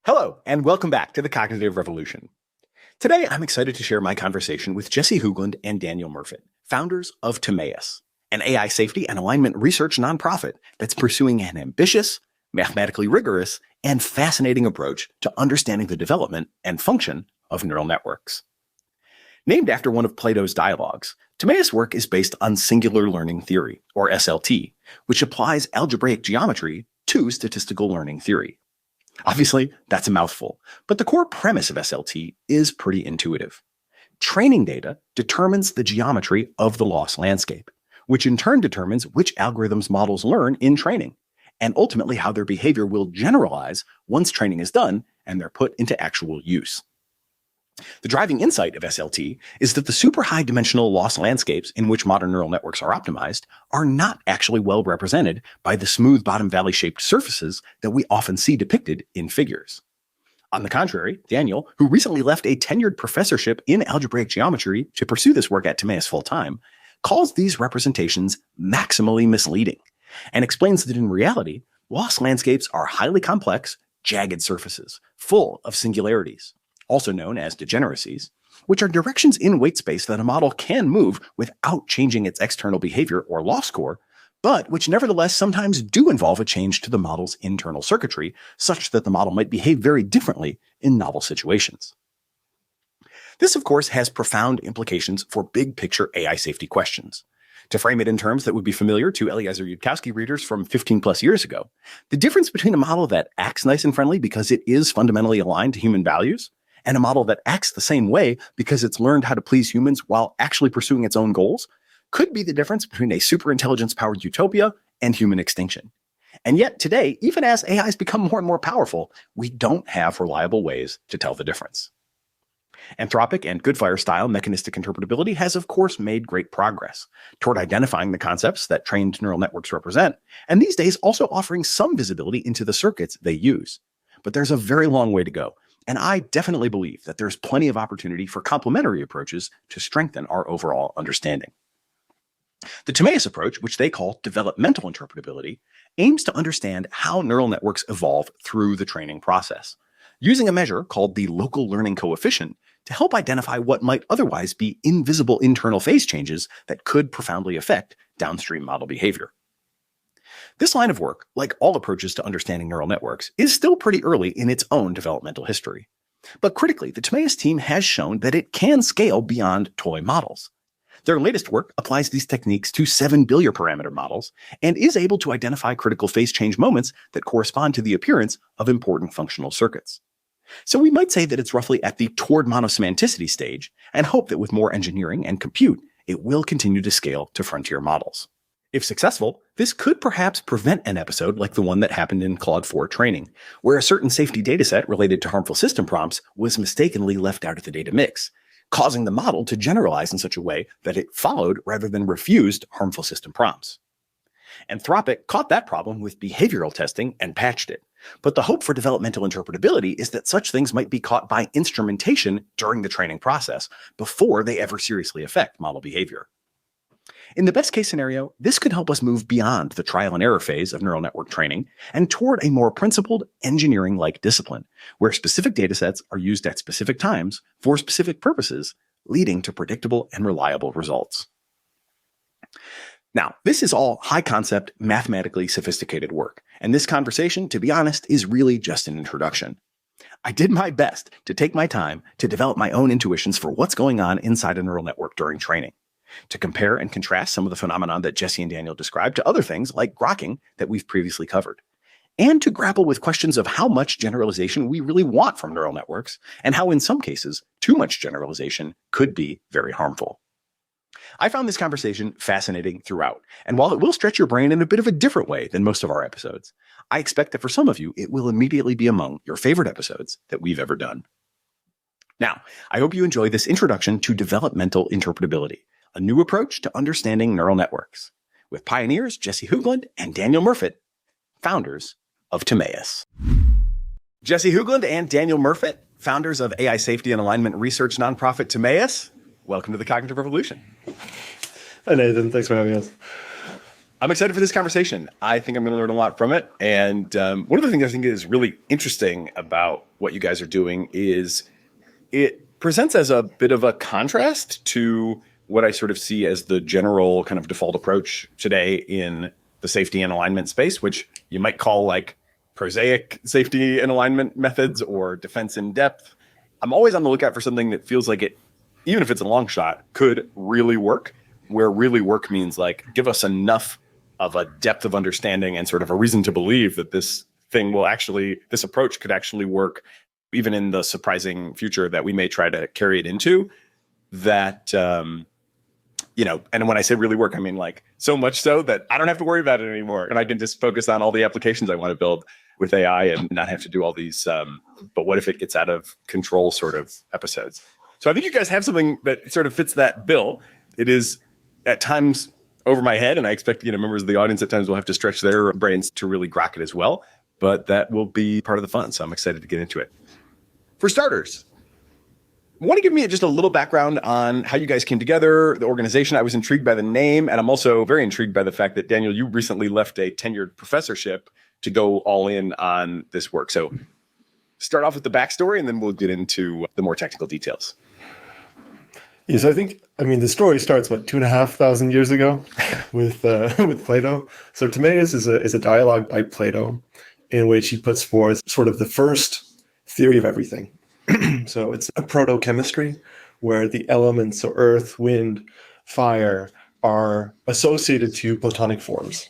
Hello, and welcome back to the Cognitive Revolution. Today, I'm excited to share my conversation with Jesse Hoogland and Daniel Murfet, founders of Timaeus, an AI safety and alignment research nonprofit that's pursuing an ambitious, mathematically rigorous, and fascinating approach to understanding the development and function of neural networks. Named after one of Plato's dialogues, Timaeus' work is based on singular learning theory, or SLT, which applies algebraic geometry to statistical learning theory. Obviously, that's a mouthful, but the core premise of SLT is pretty intuitive. Training data determines the geometry of the loss landscape, which in turn determines which algorithms models learn in training, and ultimately how their behavior will generalize once training is done and they're put into actual use. The driving insight of SLT is that the super high dimensional loss landscapes in which modern neural networks are optimized are not actually well represented by the smooth bottom valley shaped surfaces that we often see depicted in figures. On the contrary, Daniel, who recently left a tenured professorship in algebraic geometry to pursue this work at Timaeus full time, calls these representations maximally misleading and explains that in reality, loss landscapes are highly complex, jagged surfaces full of singularities, also known as degeneracies, which are directions in weight space that a model can move without changing its external behavior or loss score, but which nevertheless sometimes do involve a change to the model's internal circuitry, such that the model might behave very differently in novel situations. This, of course, has profound implications for big-picture AI safety questions. To frame it in terms that would be familiar to Eliezer Yudkowsky readers from 15-plus years ago, the difference between a model that acts nice and friendly because it is fundamentally aligned to human values and a model that acts the same way because it's learned how to please humans while actually pursuing its own goals could be the difference between a superintelligence-powered utopia and human extinction. And yet today, even as AIs become more and more powerful, we don't have reliable ways to tell the difference. Anthropic and Goodfire-style mechanistic interpretability has, of course, made great progress toward identifying the concepts that trained neural networks represent, and these days also offering some visibility into the circuits they use. But there's a very long way to go. And I definitely believe that there's plenty of opportunity for complementary approaches to strengthen our overall understanding. The Timaeus approach, which they call developmental interpretability, aims to understand how neural networks evolve through the training process, using a measure called the local learning coefficient to help identify what might otherwise be invisible internal phase changes that could profoundly affect downstream model behavior. This line of work, like all approaches to understanding neural networks, is still pretty early in its own developmental history. But critically, the Timaeus team has shown that it can scale beyond toy models. Their latest work applies these techniques to 7 billion parameter models and is able to identify critical phase change moments that correspond to the appearance of important functional circuits. So we might say that it's roughly at the toward monosemanticity stage and hope that with more engineering and compute, it will continue to scale to frontier models. If successful, this could perhaps prevent an episode like the one that happened in Claude 4 training, where a certain safety dataset related to harmful system prompts was mistakenly left out of the data mix, causing the model to generalize in such a way that it followed rather than refused harmful system prompts. Anthropic caught that problem with behavioral testing and patched it, but the hope for developmental interpretability is that such things might be caught by instrumentation during the training process before they ever seriously affect model behavior. In the best case scenario, this could help us move beyond the trial and error phase of neural network training and toward a more principled engineering-like discipline, where specific datasets are used at specific times for specific purposes, leading to predictable and reliable results. Now, this is all high-concept, mathematically sophisticated work, and this conversation, to be honest, is really just an introduction. I did my best to take my time to develop my own intuitions for what's going on inside a neural network during training, to compare and contrast some of the phenomena that Jesse and Daniel described to other things like grokking that we've previously covered, and to grapple with questions of how much generalization we really want from neural networks, and how in some cases, too much generalization could be very harmful. I found this conversation fascinating throughout, and while it will stretch your brain in a bit of a different way than most of our episodes, I expect that for some of you, it will immediately be among your favorite episodes that we've ever done. Now, I hope you enjoy this introduction to developmental interpretability, a new approach to understanding neural networks, with pioneers Jesse Hoogland and Daniel Murfet, founders of Timaeus. Jesse Hoogland and Daniel Murfet, founders of AI safety and alignment research nonprofit Timaeus, welcome to the Cognitive Revolution. Hi, Nathan. Thanks for having us. I'm excited for this conversation. I think I'm going to learn a lot from it. And one of the things I think is really interesting about what you guys are doing is it presents as a bit of a contrast to what I sort of see as the general kind of default approach today in the safety and alignment space, which you might call like prosaic safety and alignment methods or defense in depth. I'm always on the lookout for something that feels like it, even if it's a long shot, could really work, where really work means like give us enough of a depth of understanding and sort of a reason to believe that this approach could actually work, even in the surprising future that we may try to carry it into. That, and when I say really work, I mean like so much so that I don't have to worry about it anymore. And I can just focus on all the applications I want to build with AI and not have to do all these, but what if it gets out of control sort of episodes. So I think you guys have something that sort of fits that bill. It is at times over my head, and I expect, members of the audience at times will have to stretch their brains to really grok it as well. But that will be part of the fun. So I'm excited to get into it. For starters, want to give me just a little background on how you guys came together, the organization. I was intrigued by the name, and I'm also very intrigued by the fact that, Daniel, you recently left a tenured professorship to go all in on this work. So start off with the backstory, and then we'll get into the more technical details. Yes, the story starts, 2,500 years ago with Plato. So Timaeus is a dialogue by Plato in which he puts forth sort of the first theory of everything. So it's a proto-chemistry where the elements, so earth, wind, fire, are associated to Platonic forms,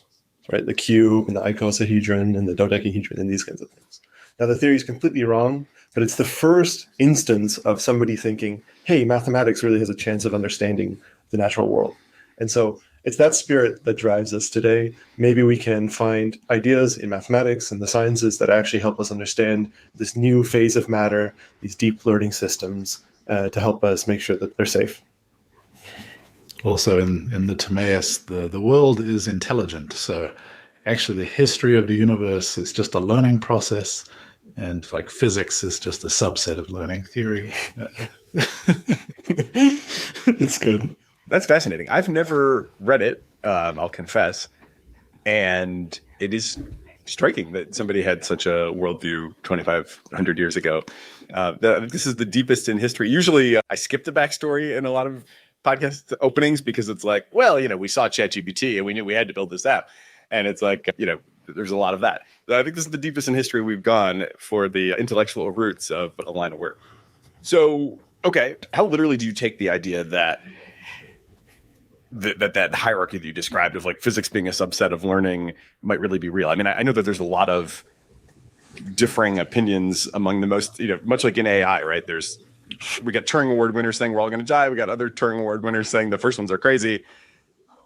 right? The cube and the icosahedron and the dodecahedron and these kinds of things. Now, the theory is completely wrong, but it's the first instance of somebody thinking, hey, mathematics really has a chance of understanding the natural world. And so it's that spirit that drives us today. Maybe we can find ideas in mathematics and the sciences that actually help us understand this new phase of matter, these deep learning systems, to help us make sure that they're safe. Also in the Timaeus, the world is intelligent. So actually the history of the universe is just a learning process. And like physics is just a subset of learning theory. It's good. That's fascinating. I've never read it, I'll confess. And it is striking that somebody had such a worldview 2,500 years ago. This is the deepest in history. Usually I skip the backstory in a lot of podcast openings because it's like, well, we saw ChatGPT and we knew we had to build this app. And it's like, there's a lot of that. I think this is the deepest in history we've gone for the intellectual roots of a line of work. So, okay, how literally do you take the idea that hierarchy that you described of like physics being a subset of learning might really be real? I mean, I know that there's a lot of differing opinions among the most, much like in AI, right? We got Turing Award winners saying we're all going to die. We got other Turing Award winners saying the first ones are crazy.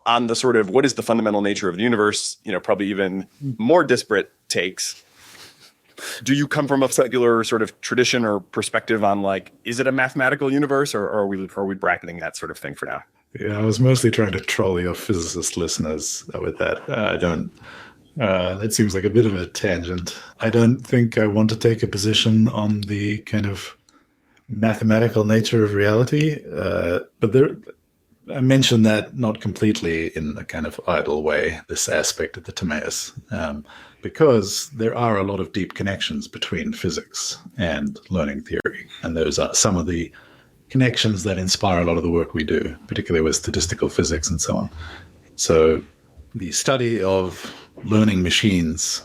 On the sort of what is the fundamental nature of the universe, probably even more disparate takes. Do you come from a secular sort of tradition or perspective on like, is it a mathematical universe or are we bracketing that sort of thing for now? Yeah, I was mostly trying to troll your physicist listeners with that. That seems like a bit of a tangent. I don't think I want to take a position on the kind of mathematical nature of reality, but I mentioned that not completely in a kind of idle way, this aspect of the Timaeus, because there are a lot of deep connections between physics and learning theory. And those are some of the connections that inspire a lot of the work we do, particularly with statistical physics and so on. So the study of learning machines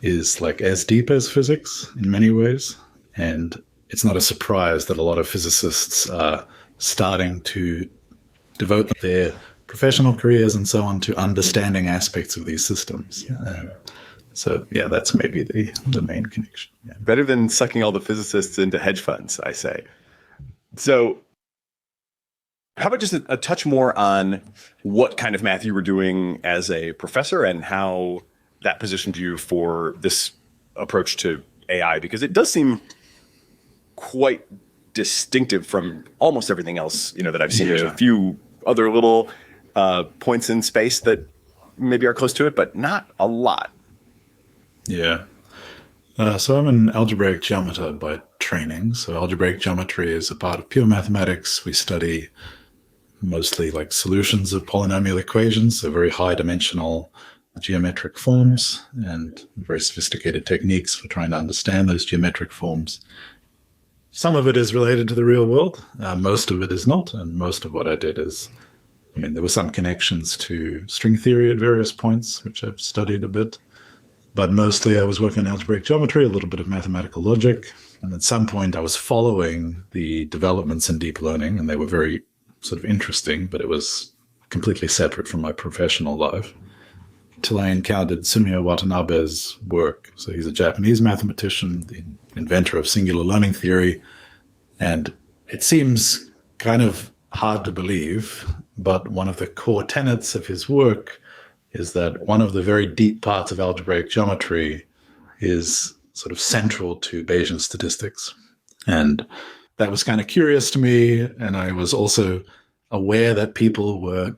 is like as deep as physics in many ways. And it's not a surprise that a lot of physicists are starting to devote their professional careers and so on to understanding aspects of these systems. So that's maybe the main connection. Yeah. Better than sucking all the physicists into hedge funds, I say. So how about just a touch more on what kind of math you were doing as a professor and how that positioned you for this approach to AI? Because it does seem quite distinctive from almost everything else, that I've seen. Yeah. There's a few other little points in space that maybe are close to it, but not a lot. Yeah. So I'm an algebraic geometer by training. So algebraic geometry is a part of pure mathematics. We study mostly like solutions of polynomial equations, so very high dimensional geometric forms and very sophisticated techniques for trying to understand those geometric forms. Some of it is related to the real world. Most of it is not. And most of what I did is, there were some connections to string theory at various points, which I've studied a bit. But mostly I was working on algebraic geometry, a little bit of mathematical logic. And at some point I was following the developments in deep learning, and they were very sort of interesting, but it was completely separate from my professional life. Till I encountered Sumio Watanabe's work. So he's a Japanese mathematician, the inventor of singular learning theory. And it seems kind of hard to believe, but one of the core tenets of his work is that one of the very deep parts of algebraic geometry is sort of central to Bayesian statistics. And that was kind of curious to me. And I was also aware that people were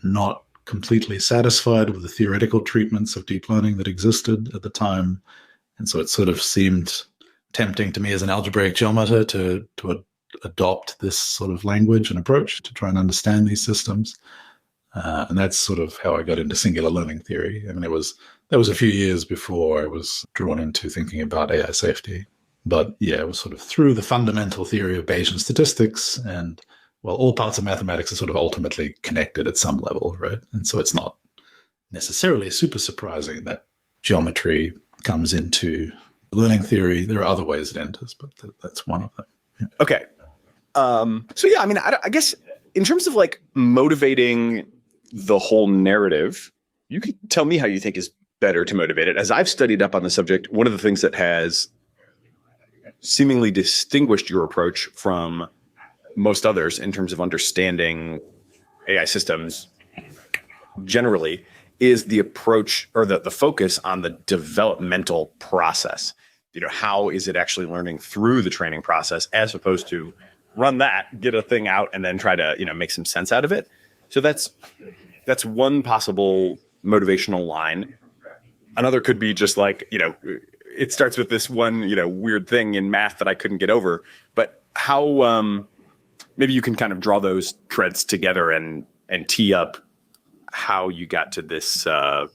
not completely satisfied with the theoretical treatments of deep learning that existed at the time. And so it sort of seemed tempting to me as an algebraic geometer to adopt this sort of language and approach to try and understand these systems. And that's sort of how I got into singular learning theory. That was a few years before I was drawn into thinking about AI safety. But yeah, it was sort of through the fundamental theory of Bayesian statistics, and well, all parts of mathematics are sort of ultimately connected at some level, right? And so it's not necessarily super surprising that geometry comes into learning theory. There are other ways it enters, but that's one of them. Yeah. Okay. So yeah, I guess in terms of like motivating the whole narrative, you could tell me how you think is better to motivate it. As I've studied up on the subject, one of the things that has seemingly distinguished your approach from most others in terms of understanding AI systems generally is the approach or the focus on the developmental process. How is it actually learning through the training process as opposed to run that, get a thing out, and then try to, make some sense out of it. So that's one possible motivational line. Another could be just like, it starts with this one, weird thing in math that I couldn't get over. But how maybe you can kind of draw those threads together and tee up how you got to this, the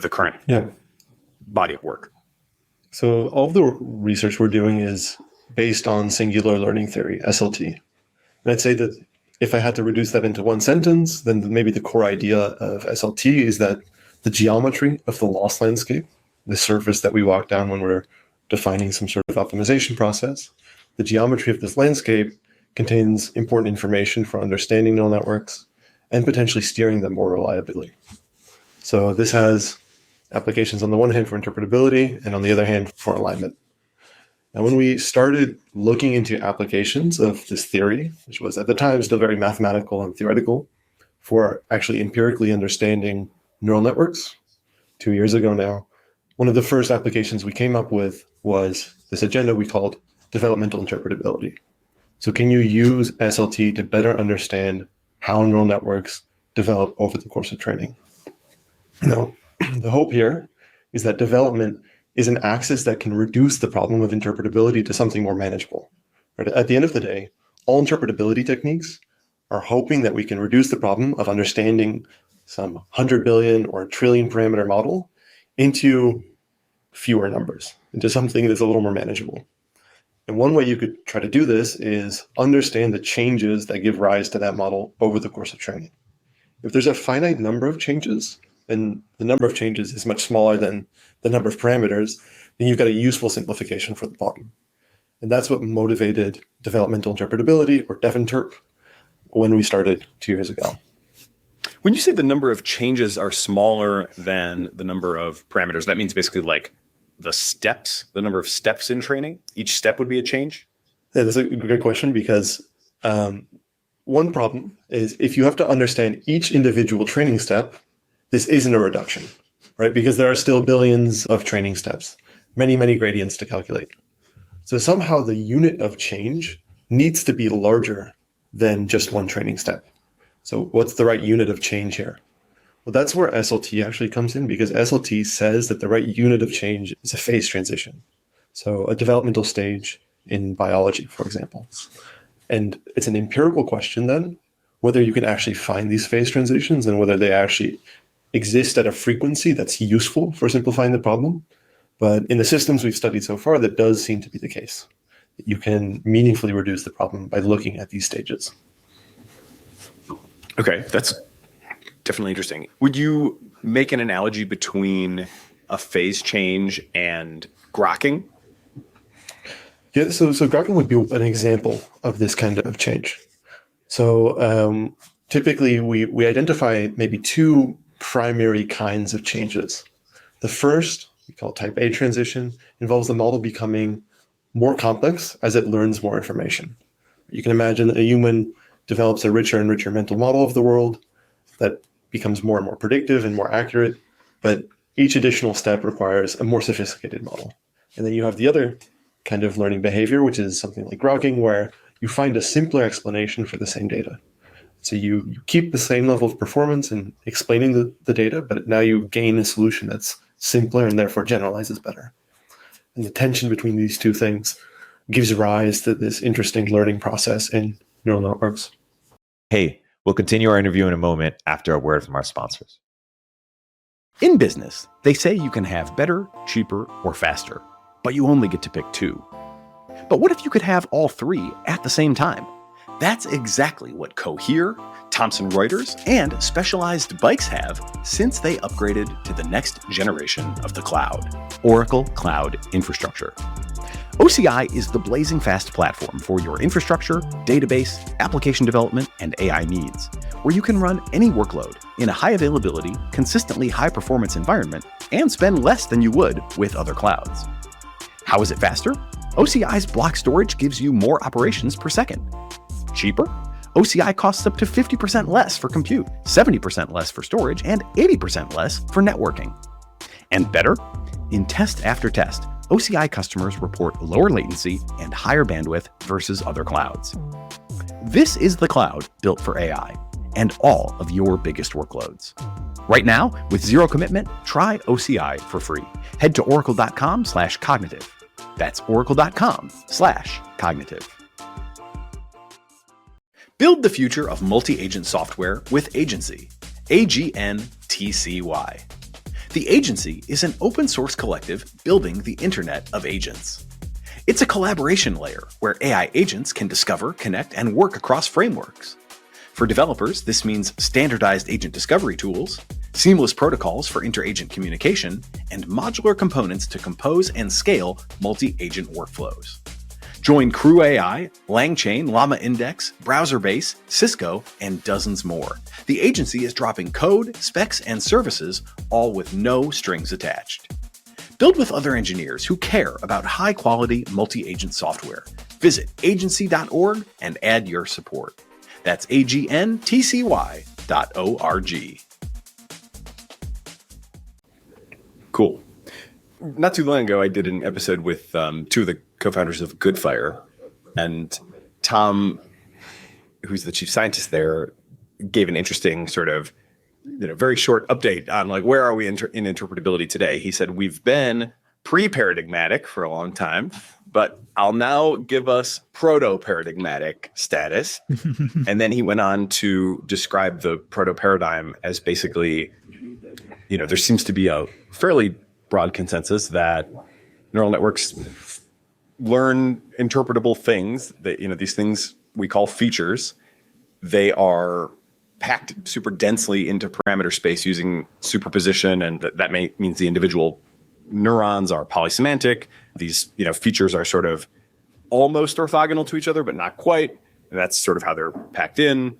current body of work. So all of the research we're doing is based on singular learning theory, SLT. And I'd say that if I had to reduce that into one sentence, then maybe the core idea of SLT is that the geometry of the loss landscape, the surface that we walk down when we're defining some sort of optimization process, the geometry of this landscape contains important information for understanding neural networks and potentially steering them more reliably. So this has applications on the one hand for interpretability and on the other hand for alignment. Now, when we started looking into applications of this theory, which was at the time still very mathematical and theoretical, for actually empirically understanding neural networks 2 years ago now, one of the first applications we came up with was this agenda we called developmental interpretability. So can you use SLT to better understand how neural networks develop over the course of training? Now, the hope here is that development is an axis that can reduce the problem of interpretability to something more manageable. Right? At the end of the day, all interpretability techniques are hoping that we can reduce the problem of understanding some 100 billion or a trillion parameter model into fewer numbers, into something that's a little more manageable. And one way you could try to do this is understand the changes that give rise to that model over the course of training. If there's a finite number of changes, and the number of changes is much smaller than the number of parameters, then you've got a useful simplification for the problem. And that's what motivated developmental interpretability, or DevInterp, when we started 2 years ago. When you say the number of changes are smaller than the number of parameters, that means basically like the number of steps in training? Each step would be a change? Yeah, that's a great question, because one problem is if you have to understand each individual training step, this isn't a reduction, right? Because there are still billions of training steps, many, many gradients to calculate. So somehow the unit of change needs to be larger than just one training step. So what's the right unit of change here? Well, that's where SLT actually comes in, because SLT says that the right unit of change is a phase transition. So a developmental stage in biology, for example. And it's an empirical question then whether you can actually find these phase transitions and whether they actually exist at a frequency that's useful for simplifying the problem. But in the systems we've studied so far, that does seem to be the case. You can meaningfully reduce the problem by looking at these stages. Okay, that's definitely interesting. Would you make an analogy between a phase change and grokking? Yeah, so grokking would be an example of this kind of change. So typically we identify maybe two primary kinds of changes. The first, we call type A transition, involves the model becoming more complex as it learns more information. You can imagine a human develops a richer and richer mental model of the world that becomes more and more predictive and more accurate, but each additional step requires a more sophisticated model. And then you have the other kind of learning behavior, which is something like grokking, where you find a simpler explanation for the same data. So you keep the same level of performance in explaining the data, but now you gain a solution that's simpler and therefore generalizes better. And the tension between these two things gives rise to this interesting learning process in neural networks. Hey, we'll continue our interview in a moment after a word from our sponsors. In business, they say you can have better, cheaper, or faster, but you only get to pick two. But what if you could have all three at the same time? That's exactly what Cohere, Thomson Reuters, and Specialized Bikes have since they upgraded to the next generation of the cloud, Oracle Cloud Infrastructure. OCI is the blazing fast platform for your infrastructure, database, application development, and AI needs, where you can run any workload in a high availability, consistently high performance environment and spend less than you would with other clouds. How is it faster? OCI's block storage gives you more operations per second. Cheaper? OCI costs up to 50% less for compute, 70% less for storage, and 80% less for networking. And better? In test after test, OCI customers report lower latency and higher bandwidth versus other clouds. This is the cloud built for AI and all of your biggest workloads. Right now, with zero commitment, try OCI for free. Head to oracle.com/cognitive. That's oracle.com/cognitive. Build the future of multi-agent software with AGNTCY, AGNTCY. The AGNTCY is an open source collective building the Internet of Agents. It's a collaboration layer where AI agents can discover, connect, and work across frameworks. For developers, this means standardized agent discovery tools, seamless protocols for inter-agent communication, and modular components to compose and scale multi-agent workflows. Join Crew AI, LangChain, Llama Index, BrowserBase, Cisco, and dozens more. The AGNTCY is dropping code, specs, and services, all with no strings attached. Build with other engineers who care about high-quality multi-agent software. Visit agency.org and add your support. That's AGNTCY.org. Cool. Not too long ago, I did an episode with two of the co-founders of Goodfire, and Tom, who's the chief scientist there, gave an interesting sort of, very short update on like where are we in interpretability today. He said we've been pre-paradigmatic for a long time, but I'll now give us proto-paradigmatic status. And then he went on to describe the proto-paradigm as basically, there seems to be a fairly broad consensus that neural networks learn interpretable things that, these things we call features. They are packed super densely into parameter space using superposition, and that means the individual neurons are polysemantic. These, features are sort of almost orthogonal to each other, but not quite. And that's sort of how they're packed in.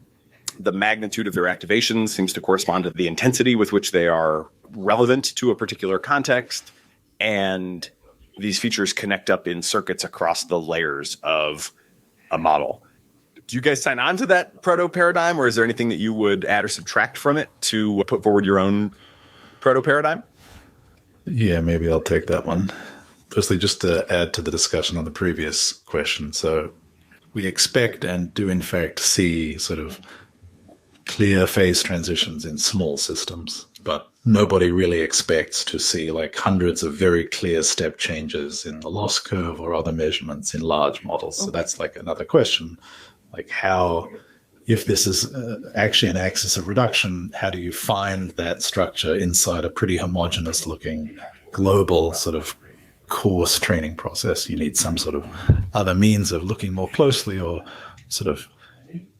The magnitude of their activation seems to correspond to the intensity with which they are relevant to a particular context. And these features connect up in circuits across the layers of a model. Do you guys sign on to that proto-paradigm, or is there anything that you would add or subtract from it to put forward your own proto-paradigm? Yeah, maybe I'll take that one. Firstly, just to add to the discussion on the previous question. So we expect and do in fact see sort of clear phase transitions in small systems, but nobody really expects to see like hundreds of very clear step changes in the loss curve or other measurements in large models. So that's like another question, like how if this is actually an axis of reduction, how do you find that structure inside a pretty homogeneous looking global sort of coarse training process? You need some sort of other means of looking more closely or sort of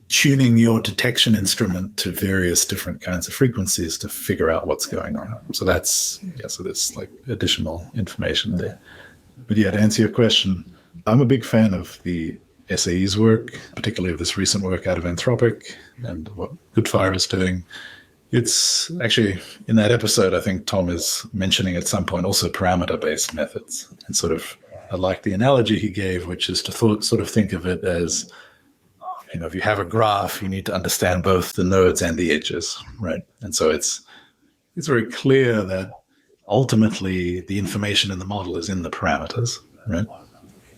tuning your detection instrument to various different kinds of frequencies to figure out what's going on. So so there's like additional information there. But yeah, to answer your question, I'm a big fan of the SAEs work, particularly of this recent work out of Anthropic and what Goodfire is doing. It's actually, in that episode, I think Tom is mentioning at some point also parameter-based methods. And sort of, I like the analogy he gave, which is to sort of think of it as, if you have a graph, you need to understand both the nodes and the edges, right? And so it's very clear that ultimately the information in the model is in the parameters, right?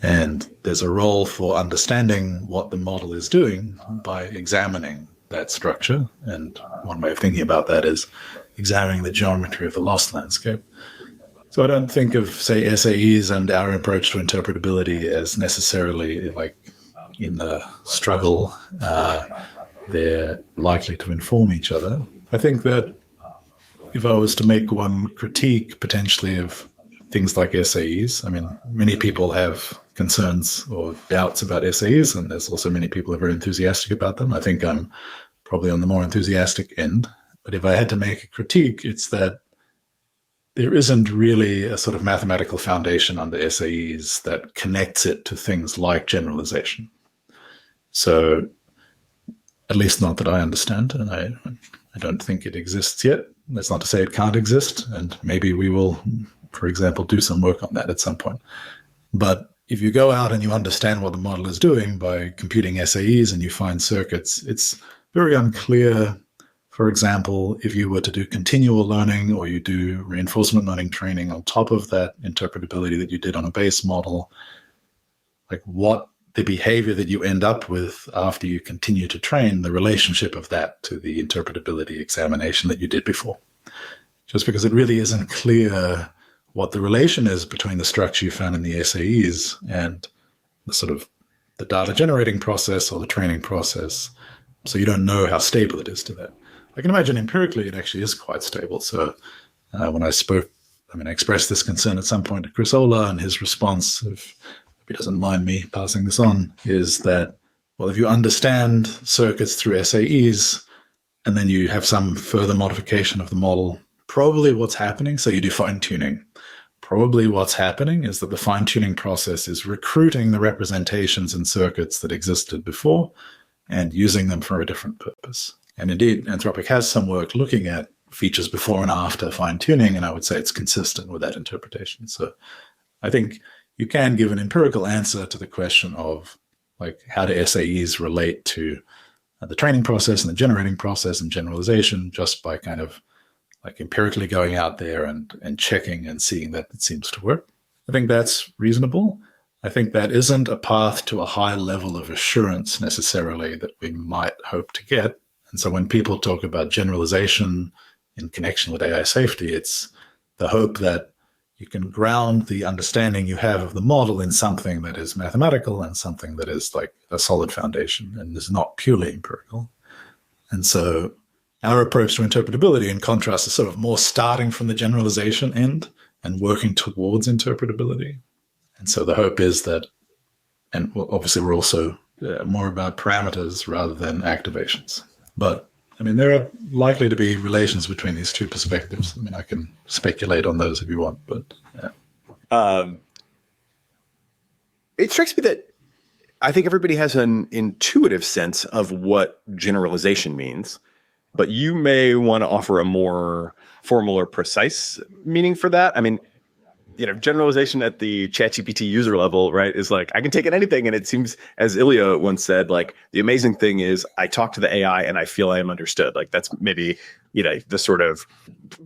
And there's a role for understanding what the model is doing by examining that structure. And one way of thinking about that is examining the geometry of the loss landscape. So I don't think of, say, SAEs and our approach to interpretability as necessarily like in the struggle. They're likely to inform each other. I think that if I was to make one critique potentially of things like SAEs, I mean, many people have concerns or doubts about SAEs, and there's also many people who are very enthusiastic about them. I think I'm probably on the more enthusiastic end. But if I had to make a critique, it's that there isn't really a sort of mathematical foundation under SAEs that connects it to things like generalization. So, at least not that I understand, and I don't think it exists yet. That's not to say it can't exist, and maybe we will, for example, do some work on that at some point. But if you go out and you understand what the model is doing by computing SAEs and you find circuits, it's very unclear, for example, if you were to do continual learning or you do reinforcement learning training on top of that interpretability that you did on a base model, like what the behavior that you end up with after you continue to train, the relationship of that to the interpretability examination that you did before. Just because it really isn't clear what the relation is between the structure you found in the SAEs and the sort of the data generating process or the training process. So you don't know how stable it is to that. I can imagine empirically it actually is quite stable. So when I expressed this concern at some point to Chris Olah, and his response, if he doesn't mind me passing this on, is that, well, if you understand circuits through SAEs and then you have some further modification of the model, probably what's happening, so you do fine-tuning, probably what's happening is that the fine-tuning process is recruiting the representations in circuits that existed before and using them for a different purpose. And indeed, Anthropic has some work looking at features before and after fine-tuning, and I would say it's consistent with that interpretation. So I think you can give an empirical answer to the question of, like, how do SAEs relate to the training process and the generating process and generalization just by kind of like empirically going out there and checking and seeing that it seems to work. I think that's reasonable. I think that isn't a path to a high level of assurance necessarily that we might hope to get. And so when people talk about generalization in connection with AI safety, it's the hope that you can ground the understanding you have of the model in something that is mathematical and something that is like a solid foundation and is not purely empirical. And so our approach to interpretability, in contrast, is sort of more starting from the generalization end and working towards interpretability. And so the hope is that, and obviously we're also more about parameters rather than activations. But I mean, there are likely to be relations between these two perspectives. I mean, I can speculate on those if you want, but yeah. It strikes me that I think everybody has an intuitive sense of what generalization means, but you may want to offer a more formal or precise meaning for that. I mean, generalization at the ChatGPT user level, right, is like, I can take in anything. And it seems, as Ilya once said, like, the amazing thing is I talk to the AI and I feel I am understood. Like, that's maybe, the sort of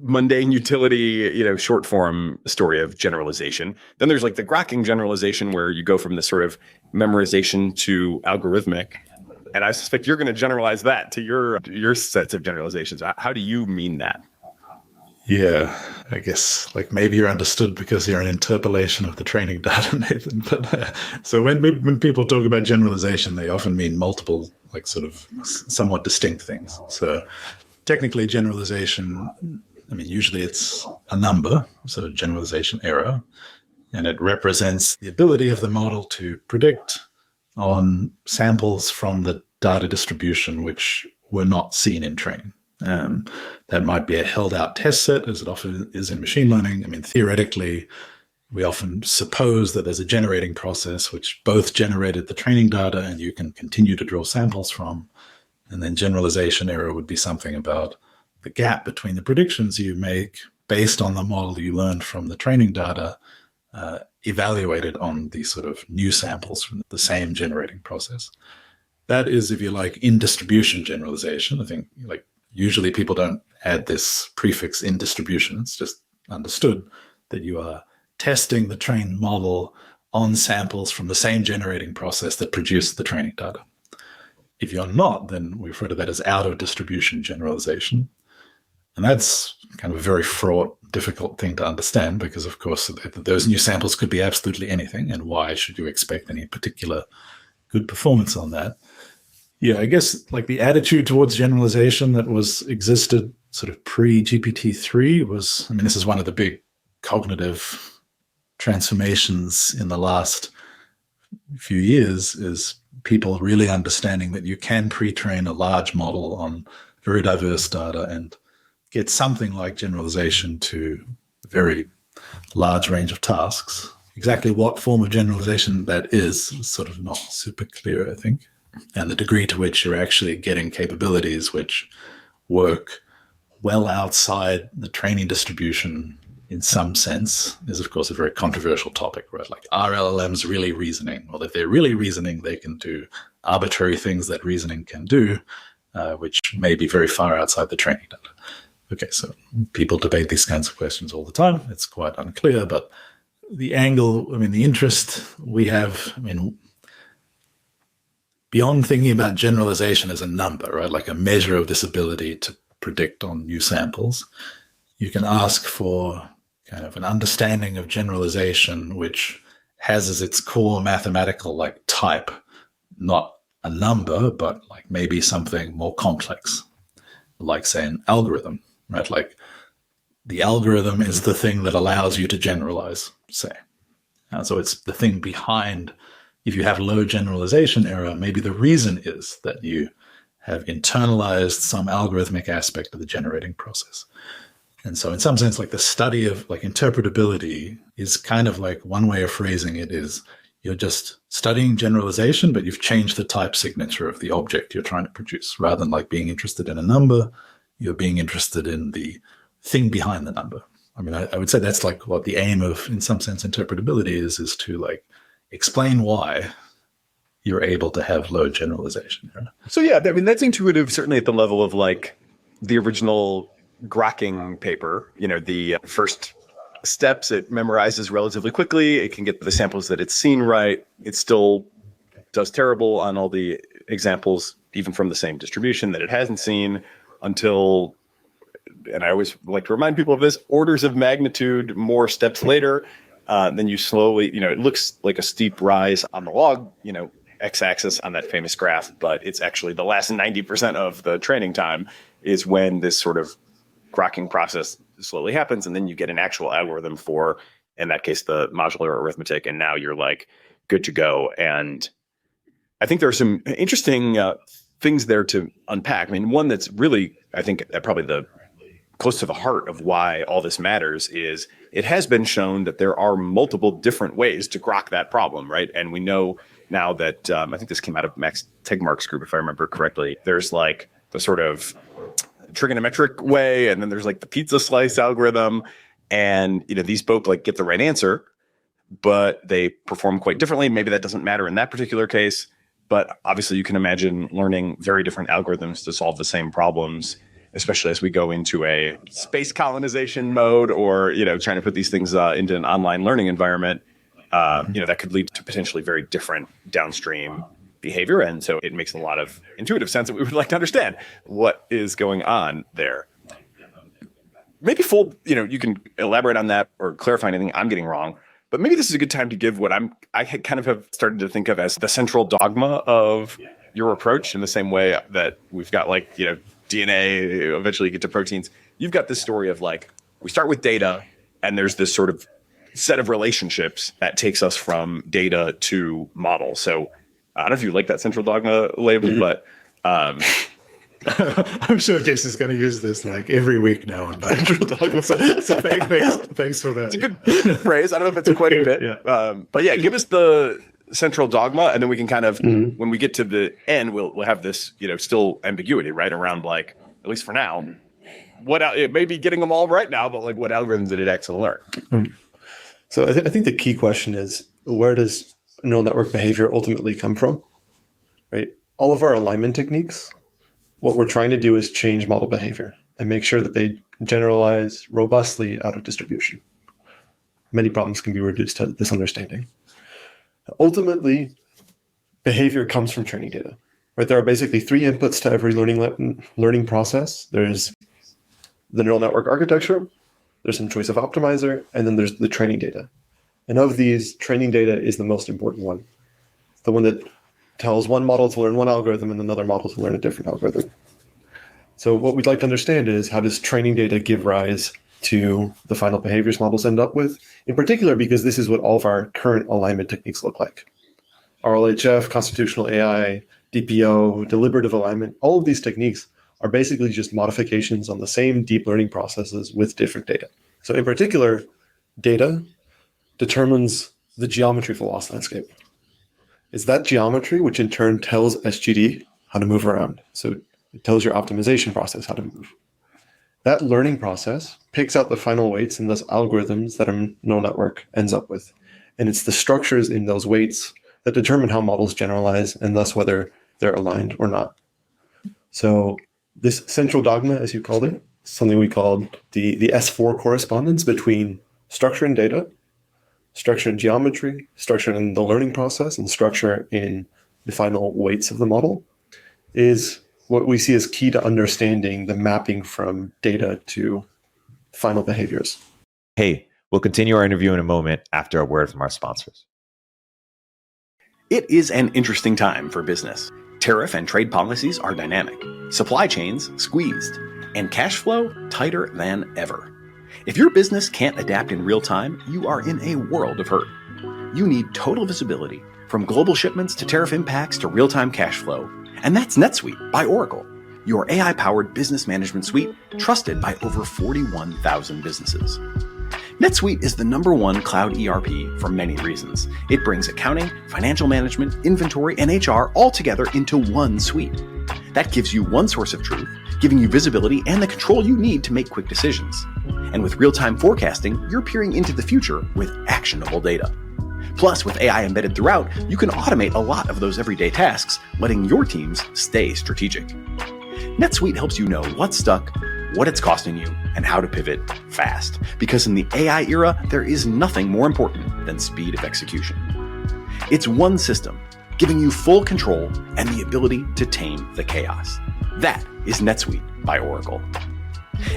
mundane utility, short form story of generalization. Then there's like the grokking generalization where you go from this sort of memorization to algorithmic. And I suspect you're going to generalize that to your sets of generalizations. How do you mean that? Yeah, I guess like maybe you're understood because you're an interpolation of the training data, Nathan. But so when people talk about generalization, they often mean multiple like sort of somewhat distinct things. So technically generalization, I mean, usually it's a number, so generalization error, and it represents the ability of the model to predict on samples from the data distribution which were not seen in training. That might be a held out test set, as it often is in machine learning. I mean, theoretically, we often suppose that there's a generating process which both generated the training data and you can continue to draw samples from. And then generalization error would be something about the gap between the predictions you make based on the model you learned from the training data, evaluated on these sort of new samples from the same generating process. That is, if you like, in distribution generalization. I think like usually people don't add this prefix in distribution. It's just understood that you are testing the trained model on samples from the same generating process that produced the training data. If you're not, then we refer to that as out of distribution generalization. And that's kind of a very fraught, difficult thing to understand because, of course, those new samples could be absolutely anything. And why should you expect any particular good performance on that? Yeah, I guess like the attitude towards generalization that existed sort of pre-GPT-3 was, I mean, this is one of the big cognitive transformations in the last few years, is people really understanding that you can pre-train a large model on very diverse data and get something like generalization to a very large range of tasks. Exactly what form of generalization that is sort of not super clear, I think. And the degree to which you're actually getting capabilities which work well outside the training distribution in some sense is, of course, a very controversial topic, right? Like, are LLMs really reasoning? Well, if they're really reasoning, they can do arbitrary things that reasoning can do, which may be very far outside the training data. Okay, so people debate these kinds of questions all the time. It's quite unclear, but the angle, I mean, the interest we have, I mean, beyond thinking about generalization as a number, right, like a measure of this ability to predict on new samples, you can ask for kind of an understanding of generalization which has as its core mathematical like type, not a number, but like maybe something more complex, like say an algorithm, right? Like the algorithm is the thing that allows you to generalize, say. So it's the thing behind, if you have low generalization error, maybe the reason is that you have internalized some algorithmic aspect of the generating process. And so in some sense, like the study of like interpretability is kind of like one way of phrasing it is you're just studying generalization, but you've changed the type signature of the object you're trying to produce. Rather than like being interested in a number, you're being interested in the thing behind the number. I mean, I would say that's like what the aim of, in some sense, interpretability is to like explain why you're able to have low generalization. Right? So yeah, I mean, that's intuitive, certainly at the level of like the original grokking paper, you know, the first steps it memorizes relatively quickly. It can get the samples that it's seen right. It still does terrible on all the examples, even from the same distribution that it hasn't seen until, and I always like to remind people of this, orders of magnitude more steps later, then you slowly, you know, it looks like a steep rise on the log, you know, x-axis on that famous graph, but it's actually the last 90% of the training time is when this sort of grokking process slowly happens, and then you get an actual algorithm for, in that case, the modular arithmetic, and now you're like good to go. And I think there are some interesting things there to unpack. I mean, one that's really, I think, probably the close to the heart of why all this matters is it has been shown that there are multiple different ways to grok that problem, right? And we know now that, I think this came out of Max Tegmark's group, if I remember correctly, there's like the sort of trigonometric way, and then there's like the pizza slice algorithm, and you know these both like get the right answer, but they perform quite differently. Maybe that doesn't matter in that particular case, but obviously you can imagine learning very different algorithms to solve the same problems, especially as we go into a space colonization mode, or you know trying to put these things into an online learning environment. You know that could lead to potentially very different downstream behavior. And so it makes a lot of intuitive sense that we would like to understand what is going on there. Maybe you know, you can elaborate on that or clarify anything I'm getting wrong, but maybe this is a good time to give what I kind of have started to think of as the central dogma of your approach in the same way that we've got DNA, eventually you get to proteins. You've got this story of we start with data and there's this sort of set of relationships that takes us from data to model. So I don't know if you like that central dogma label, but I'm sure Jason's going to use this every week now. Central dogma. So thanks for that. It's a good phrase. I don't know if it's quite a bit. Yeah. But yeah, give us the central dogma, and then we can kind of, when we get to the end, we'll have this, still ambiguity, right? Around at least for now, it may be getting them all right now, but what algorithms did it actually learn? So I think the key question is, where does neural network behavior ultimately come from, right? All of our alignment techniques, what we're trying to do is change model behavior and make sure that they generalize robustly out of distribution. Many problems can be reduced to this understanding. Ultimately, behavior comes from training data, right? There are basically three inputs to every learning process. There's the neural network architecture, there's some choice of optimizer, and then there's the training data. And of these, training data is the most important one. It's the one that tells one model to learn one algorithm and another model to learn a different algorithm. So what we'd like to understand is, how does training data give rise to the final behaviors models end up with? In particular, because this is what all of our current alignment techniques look like. RLHF, constitutional AI, DPO, deliberative alignment, all of these techniques are basically just modifications on the same deep learning processes with different data. So in particular, data determines the geometry for the loss landscape. It's that geometry which in turn tells SGD how to move around. So it tells your optimization process how to move. That learning process picks out the final weights and thus algorithms that a neural network ends up with. And it's the structures in those weights that determine how models generalize and thus whether they're aligned or not. So this central dogma, as you called it, something we called the S4 correspondence between structure and data, structure and geometry, structure in the learning process, and structure in the final weights of the model, is what we see as key to understanding the mapping from data to final behaviors. Hey, we'll continue our interview in a moment after a word from our sponsors. It is an interesting time for business. Tariff and trade policies are dynamic, supply chains squeezed, and cash flow tighter than ever. If your business can't adapt in real time, you are in a world of hurt. You need total visibility, from global shipments to tariff impacts to real-time cash flow. And that's NetSuite by Oracle, your AI-powered business management suite trusted by over 41,000 businesses. NetSuite is the #1 cloud ERP for many reasons. It brings accounting, financial management, inventory, and HR all together into one suite. That gives you one source of truth, giving you visibility and the control you need to make quick decisions. And with real-time forecasting, you're peering into the future with actionable data. Plus, with AI embedded throughout, you can automate a lot of those everyday tasks, letting your teams stay strategic. NetSuite helps you know what's stuck, what it's costing you, and how to pivot fast. Because in the AI era, there is nothing more important than speed of execution. It's one system, giving you full control and the ability to tame the chaos. That is NetSuite by Oracle.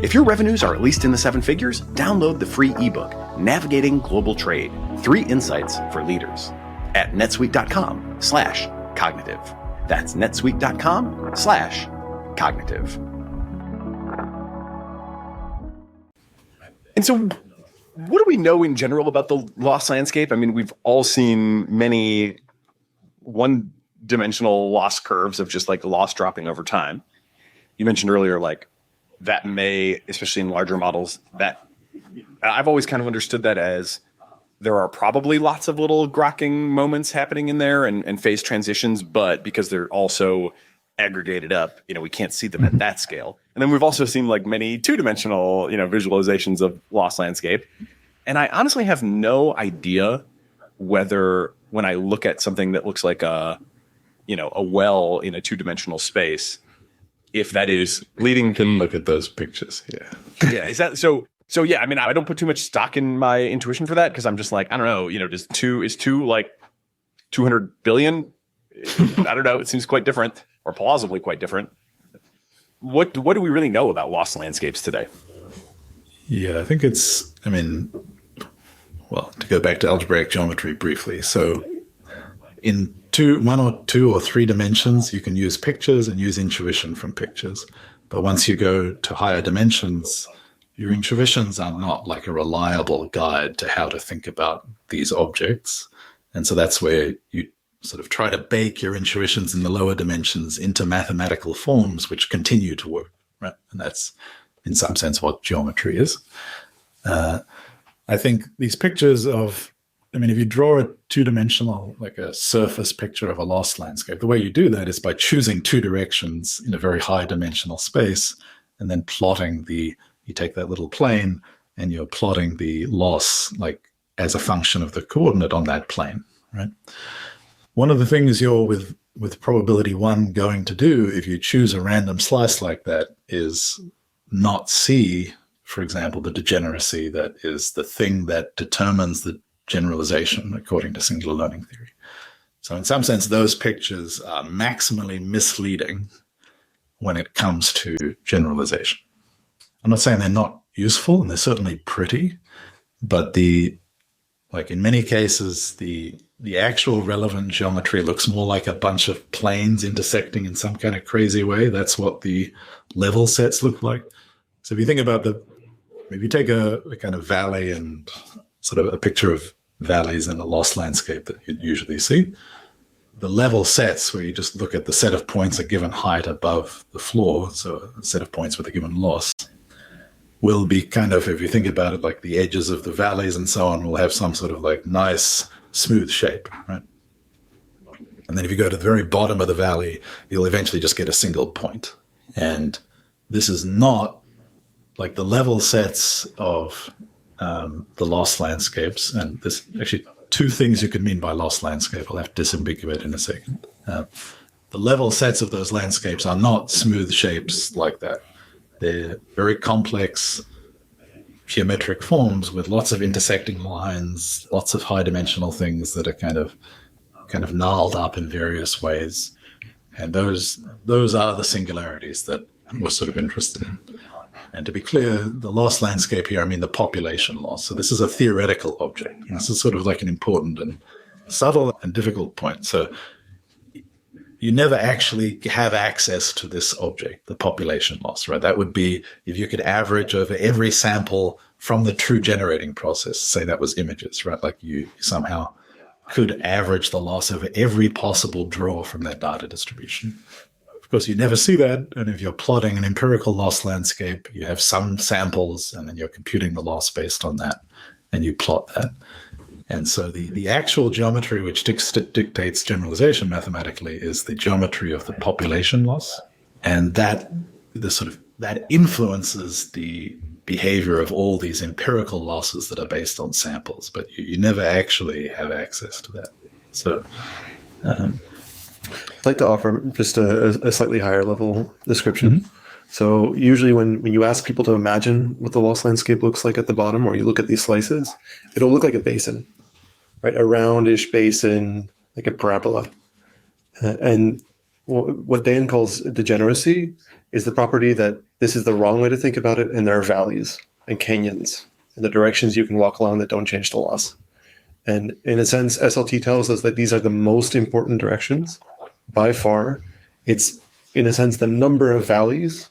If your revenues are at least in the 7 figures, download the free ebook, Navigating Global Trade, 3 Insights for Leaders, at netsuite.com/cognitive. That's netsuite.com/cognitive. And so what do we know in general about the loss landscape? I mean, we've all seen many one-dimensional loss curves of just loss dropping over time. You mentioned earlier, that may, especially in larger models, that I've always kind of understood that as there are probably lots of little grokking moments happening in there and phase transitions, but because they're also aggregated up, we can't see them at that scale. And then we've also seen many two-dimensional, visualizations of loss landscape. And I honestly have no idea whether when I look at something that looks like a well in a two-dimensional space, if that is leading to look at those pictures. Yeah. Yeah. Is that so? So yeah, I mean, I don't put too much stock in my intuition for that because I'm just I don't know, is two 200 billion? I don't know. It seems quite different or plausibly quite different. What do we really know about loss landscapes today? Yeah, I think to go back to algebraic geometry briefly. So in one or two or three dimensions, you can use pictures and use intuition from pictures. But once you go to higher dimensions, your intuitions are not like a reliable guide to how to think about these objects. And so that's where you sort of try to bake your intuitions in the lower dimensions into mathematical forms which continue to work, right? And that's, in some sense, what geometry is. I think these pictures of, if you draw a two-dimensional, like a surface picture of a lost landscape, the way you do that is by choosing two directions in a very high dimensional space and then plotting you take that little plane and you're plotting the loss like as a function of the coordinate on that plane, right? One of the things you're with probability 1 going to do if you choose a random slice like that is not see, for example, the degeneracy that is the thing that determines the generalization according to singular learning theory. So in some sense, those pictures are maximally misleading when it comes to generalization. I'm not saying they're not useful, and they're certainly pretty, but in many cases, the actual relevant geometry looks more like a bunch of planes intersecting in some kind of crazy way. That's what the level sets look like. So if you think about if you take a kind of valley and sort of a picture of valleys in a lost landscape that you'd usually see, the level sets where you just look at the set of points at given height above the floor, so a set of points with a given loss, will be kind of, if you think about it, like the edges of the valleys and so on will have some sort of like nice smooth shape, right? And then if you go to the very bottom of the valley, you'll eventually just get a single point. And this is not like the level sets of the lost landscapes. And there's actually two things you could mean by lost landscape. I'll have to disambiguate in a second. The level sets of those landscapes are not smooth shapes like that. They're very complex geometric forms with lots of intersecting lines, lots of high dimensional things that are kind of gnarled up in various ways. And those are the singularities that we're sort of interested in. And to be clear, the lost landscape here, I mean the population loss. So this is a theoretical object. And this is sort of like an important and subtle and difficult point. So you never actually have access to this object, the population loss, right? That would be if you could average over every sample from the true generating process, say that was images, right? Like you somehow could average the loss over every possible draw from that data distribution. Of course, you never see that. And if you're plotting an empirical loss landscape, you have some samples and then you're computing the loss based on that and you plot that. And so the actual geometry which dictates generalization mathematically is the geometry of the population loss. And that influences the behavior of all these empirical losses that are based on samples, but you never actually have access to that. So I'd like to offer just a slightly higher level description. Mm-hmm. So usually when you ask people to imagine what the lost landscape looks like at the bottom, or you look at these slices, it'll look like a basin, right? A roundish basin, like a parabola. And what Dan calls degeneracy is the property that this is the wrong way to think about it, and there are valleys and canyons and the directions you can walk along that don't change the loss. And in a sense, SLT tells us that these are the most important directions by far. It's, in a sense, the number of valleys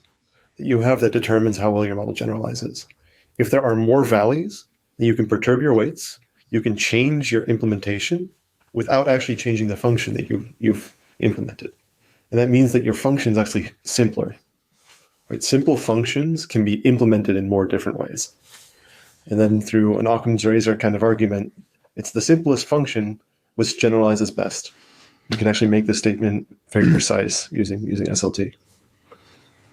that you have that determines how well your model generalizes. If there are more valleys, then you can perturb your weights, you can change your implementation without actually changing the function that you've implemented. And that means that your function is actually simpler. Right? Simple functions can be implemented in more different ways. And then through an Occam's razor kind of argument, it's the simplest function which generalizes best. You can actually make this statement very precise using SLT.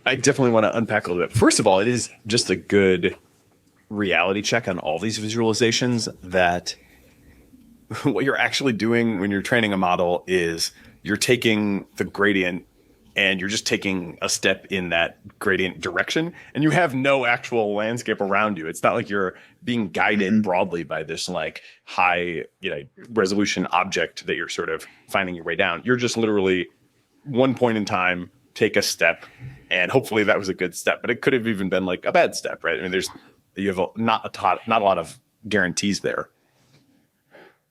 I definitely want to unpack a little bit. First of all, it is just a good reality check on all these visualizations that what you're actually doing when you're training a model is you're taking the gradient and you're just taking a step in that gradient direction, and you have no actual landscape around you. It's not like you're being guided broadly by this like high, resolution object that you're sort of finding your way down. You're just literally one point in time, take a step, and hopefully that was a good step, but it could have even been like a bad step, right? I mean, you have not a lot of guarantees there.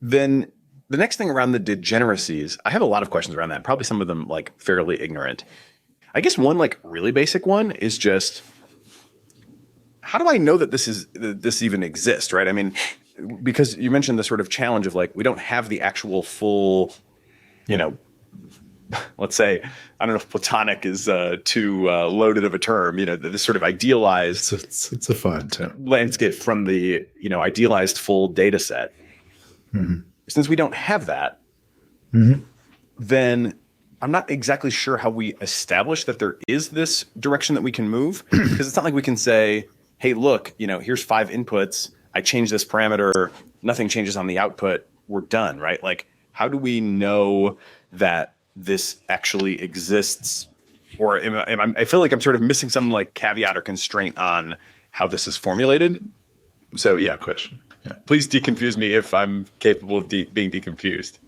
Then The next thing around the degeneracies, I have a lot of questions around that. Probably some of them like fairly ignorant. I guess one like really basic one is just, how do I know that this even exists, right? I mean, because you mentioned the sort of challenge of like, we don't have the actual full, let's say, I don't know if platonic is too loaded of a term, this sort of idealized it's a fine term landscape from the, idealized full data set. Mm-hmm. Since we don't have that, then I'm not exactly sure how we establish that there is this direction that we can move, because it's not like we can say, hey, look, here's 5 inputs. I change this parameter. Nothing changes on the output. We're done, right? Like, how do we know that this actually exists? Or I feel like I'm sort of missing some like caveat or constraint on how this is formulated. So yeah, question. Yeah. Please deconfuse me if I'm capable of being deconfused.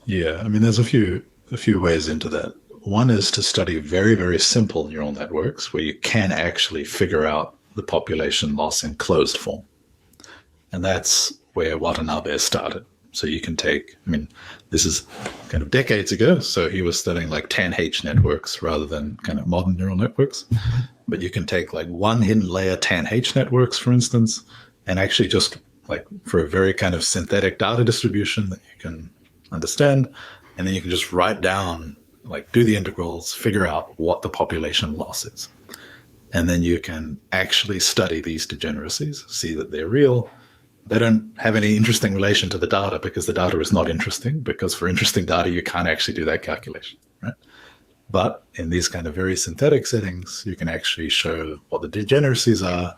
Yeah, I mean, there's a few ways into that. One is to study very, very simple neural networks where you can actually figure out the population loss in closed form. And that's where Watanabe started. So you can take, this is kind of decades ago, so he was studying like 10H networks rather than kind of modern neural networks. But you can take like one hidden layer 10H networks, for instance, and actually just like for a very kind of synthetic data distribution that you can understand, and then you can just write down, like do the integrals, figure out what the population loss is. And then you can actually study these degeneracies, see that they're real. They don't have any interesting relation to the data because the data is not interesting, because for interesting data, you can't actually do that calculation, right? But in these kind of very synthetic settings, you can actually show what the degeneracies are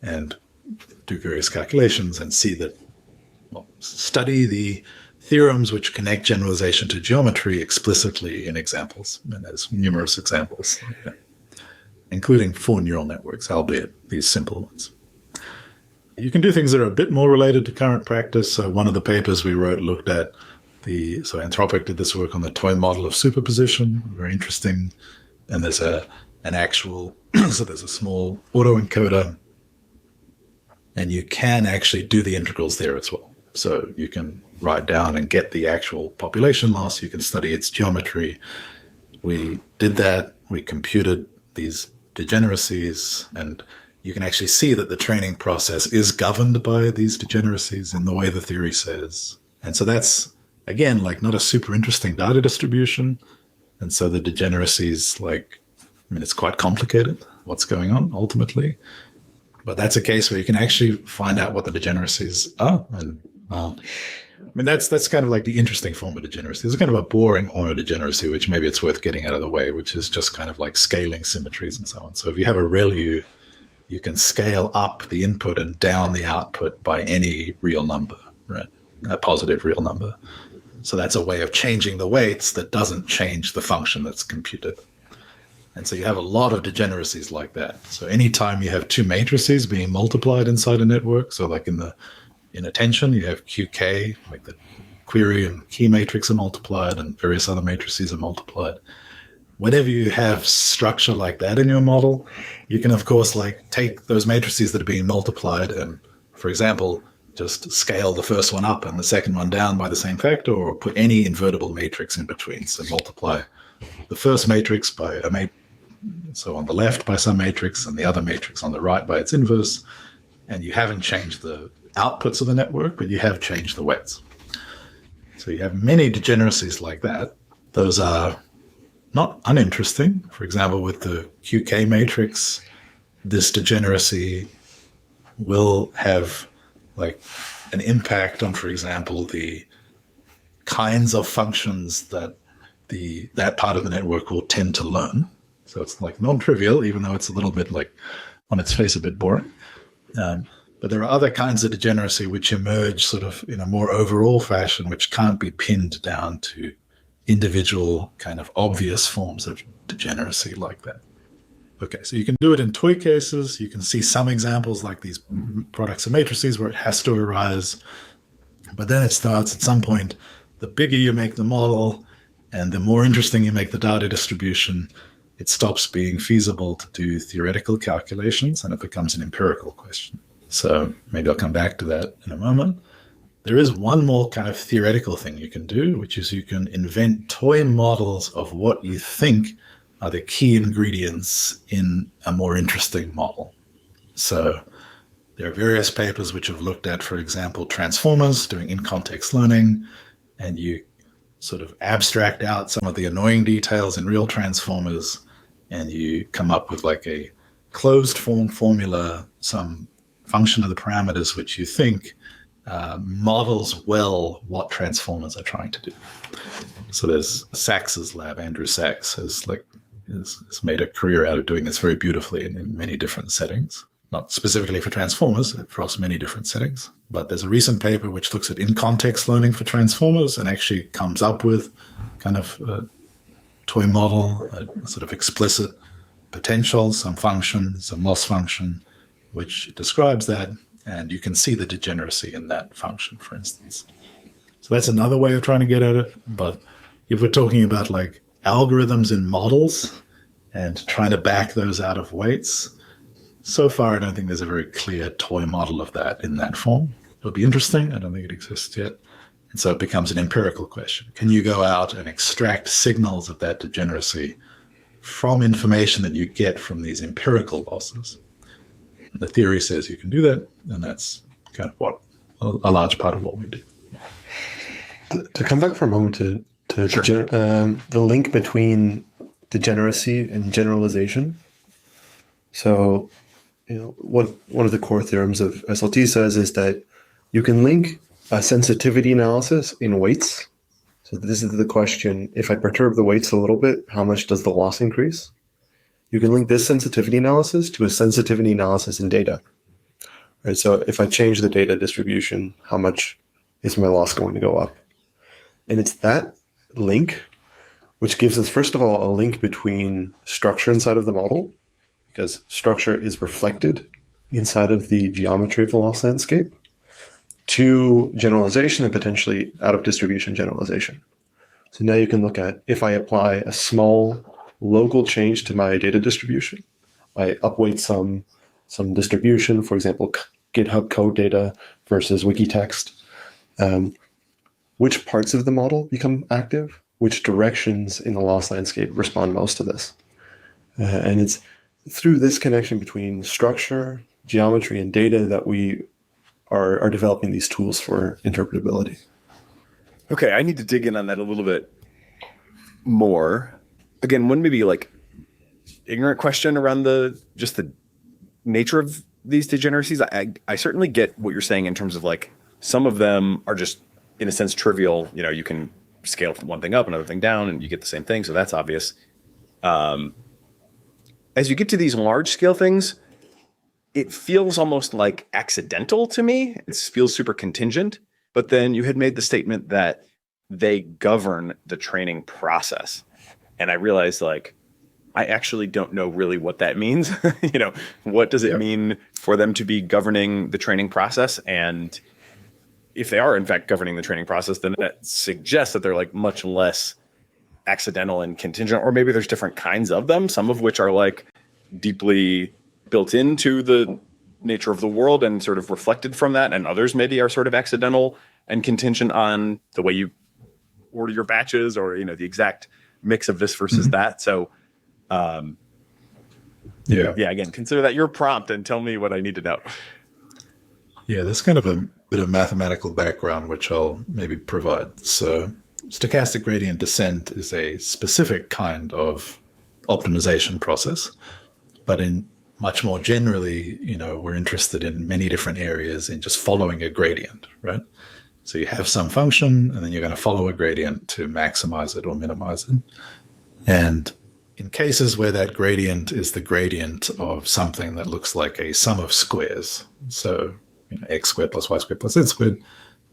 and do various calculations and see that, study the theorems which connect generalization to geometry explicitly in examples. And there's numerous examples, including for neural networks, albeit these simple ones. You can do things that are a bit more related to current practice. So one of the papers we wrote looked at so Anthropic did this work on the toy model of superposition, very interesting. And there's an actual, so there's a small autoencoder, and you can actually do the integrals there as well. So you can write down and get the actual population loss. You can study its geometry. We did that. We computed these degeneracies, and you can actually see that the training process is governed by these degeneracies in the way the theory says. And so that's, again, like not a super interesting data distribution. And so the degeneracies, it's quite complicated what's going on ultimately. But that's a case where you can actually find out what the degeneracies are. And that's kind of like the interesting form of degeneracy. There's kind of a boring autodegeneracy, which maybe it's worth getting out of the way, which is just kind of like scaling symmetries and so on. So if you have a ReLU, you can scale up the input and down the output by any real number, right? A positive real number. So that's a way of changing the weights that doesn't change the function that's computed. And so you have a lot of degeneracies like that. So anytime you have two matrices being multiplied inside a network, so like in attention, you have QK, like the query and key matrix are multiplied and various other matrices are multiplied. Whenever you have structure like that in your model, you can, of course, like take those matrices that are being multiplied and, for example, just scale the first one up and the second one down by the same factor, or put any invertible matrix in between. So multiply the first matrix by so on the left by some matrix and the other matrix on the right by its inverse. And you haven't changed the outputs of the network, but you have changed the weights. So you have many degeneracies like that. Those are not uninteresting. For example, with the QK matrix, this degeneracy will have like an impact on, for example, the kinds of functions that that part of the network will tend to learn. So it's like non-trivial, even though it's a little bit like on its face a bit boring. But there are other kinds of degeneracy which emerge sort of in a more overall fashion, which can't be pinned down to individual kind of obvious forms of degeneracy like that. Okay, so you can do it in toy cases. You can see some examples like these products of matrices where it has to arise. But then it starts at some point, the bigger you make the model and the more interesting you make the data distribution, it stops being feasible to do theoretical calculations and it becomes an empirical question. So maybe I'll come back to that in a moment. There is one more kind of theoretical thing you can do, which is you can invent toy models of what you think are the key ingredients in a more interesting model. So there are various papers which have looked at, for example, transformers, doing in-context learning, and you sort of abstract out some of the annoying details in real transformers, and you come up with like a closed form formula, some function of the parameters which you think models well what transformers are trying to do. So there's Sachs's lab, Andrew Sachs has made a career out of doing this very beautifully in many different settings, not specifically for transformers, across many different settings. But there's a recent paper which looks at in-context learning for transformers and actually comes up with kind of a toy model, a sort of explicit potential, some function, some loss function, which describes that. And you can see the degeneracy in that function, for instance. So that's another way of trying to get at it. But if we're talking about like algorithms in models and trying to back those out of weights, so far I don't think there's a very clear toy model of that in that form. It'll be interesting. I don't think it exists yet. And so it becomes an empirical question. Can you go out and extract signals of that degeneracy from information that you get from these empirical losses? The theory says you can do that, and that's kind of what a large part of what we do. To come back for a moment to Sure. the link between degeneracy and generalization. So, what one of the core theorems of SLT says is that you can link a sensitivity analysis in weights. So this is the question: if I perturb the weights a little bit, how much does the loss increase? You can link this sensitivity analysis to a sensitivity analysis in data. Right? So if I change the data distribution, how much is my loss going to go up? And it's that link which gives us, first of all, a link between structure inside of the model, because structure is reflected inside of the geometry of the loss landscape, to generalization and potentially out of distribution generalization. So now you can look at, if I apply a small local change to my data distribution, I upweight some distribution, for example, GitHub code data versus Wikitext, which parts of the model become active, which directions in the loss landscape respond most to this. And it's through this connection between structure, geometry, and data that we are developing these tools for interpretability. Okay, I need to dig in on that a little bit more. Again, one maybe like ignorant question around the nature of these degeneracies. I certainly get what you're saying in terms of like some of them are just in a sense trivial. You can scale one thing up, another thing down, and you get the same thing. So that's obvious. As you get to these large scale things, it feels almost like accidental to me. It feels super contingent. But then you had made the statement that they govern the training process. And I realized like, I actually don't know really what that means. What does it mean for them to be governing the training process? And if they are in fact governing the training process, then that suggests that they're like much less accidental and contingent, or maybe there's different kinds of them, some of which are like deeply built into the nature of the world and sort of reflected from that. And others maybe are sort of accidental and contingent on the way you order your batches or, the exact mix of this versus that. So, again, consider that your prompt and tell me what I need to know. Yeah, there's kind of a bit of mathematical background, which I'll maybe provide. So stochastic gradient descent is a specific kind of optimization process, but in much more generally, we're interested in many different areas in just following a gradient, right? So you have some function, and then you're going to follow a gradient to maximize it or minimize it. And in cases where that gradient is the gradient of something that looks like a sum of squares, so x squared plus y squared plus z squared,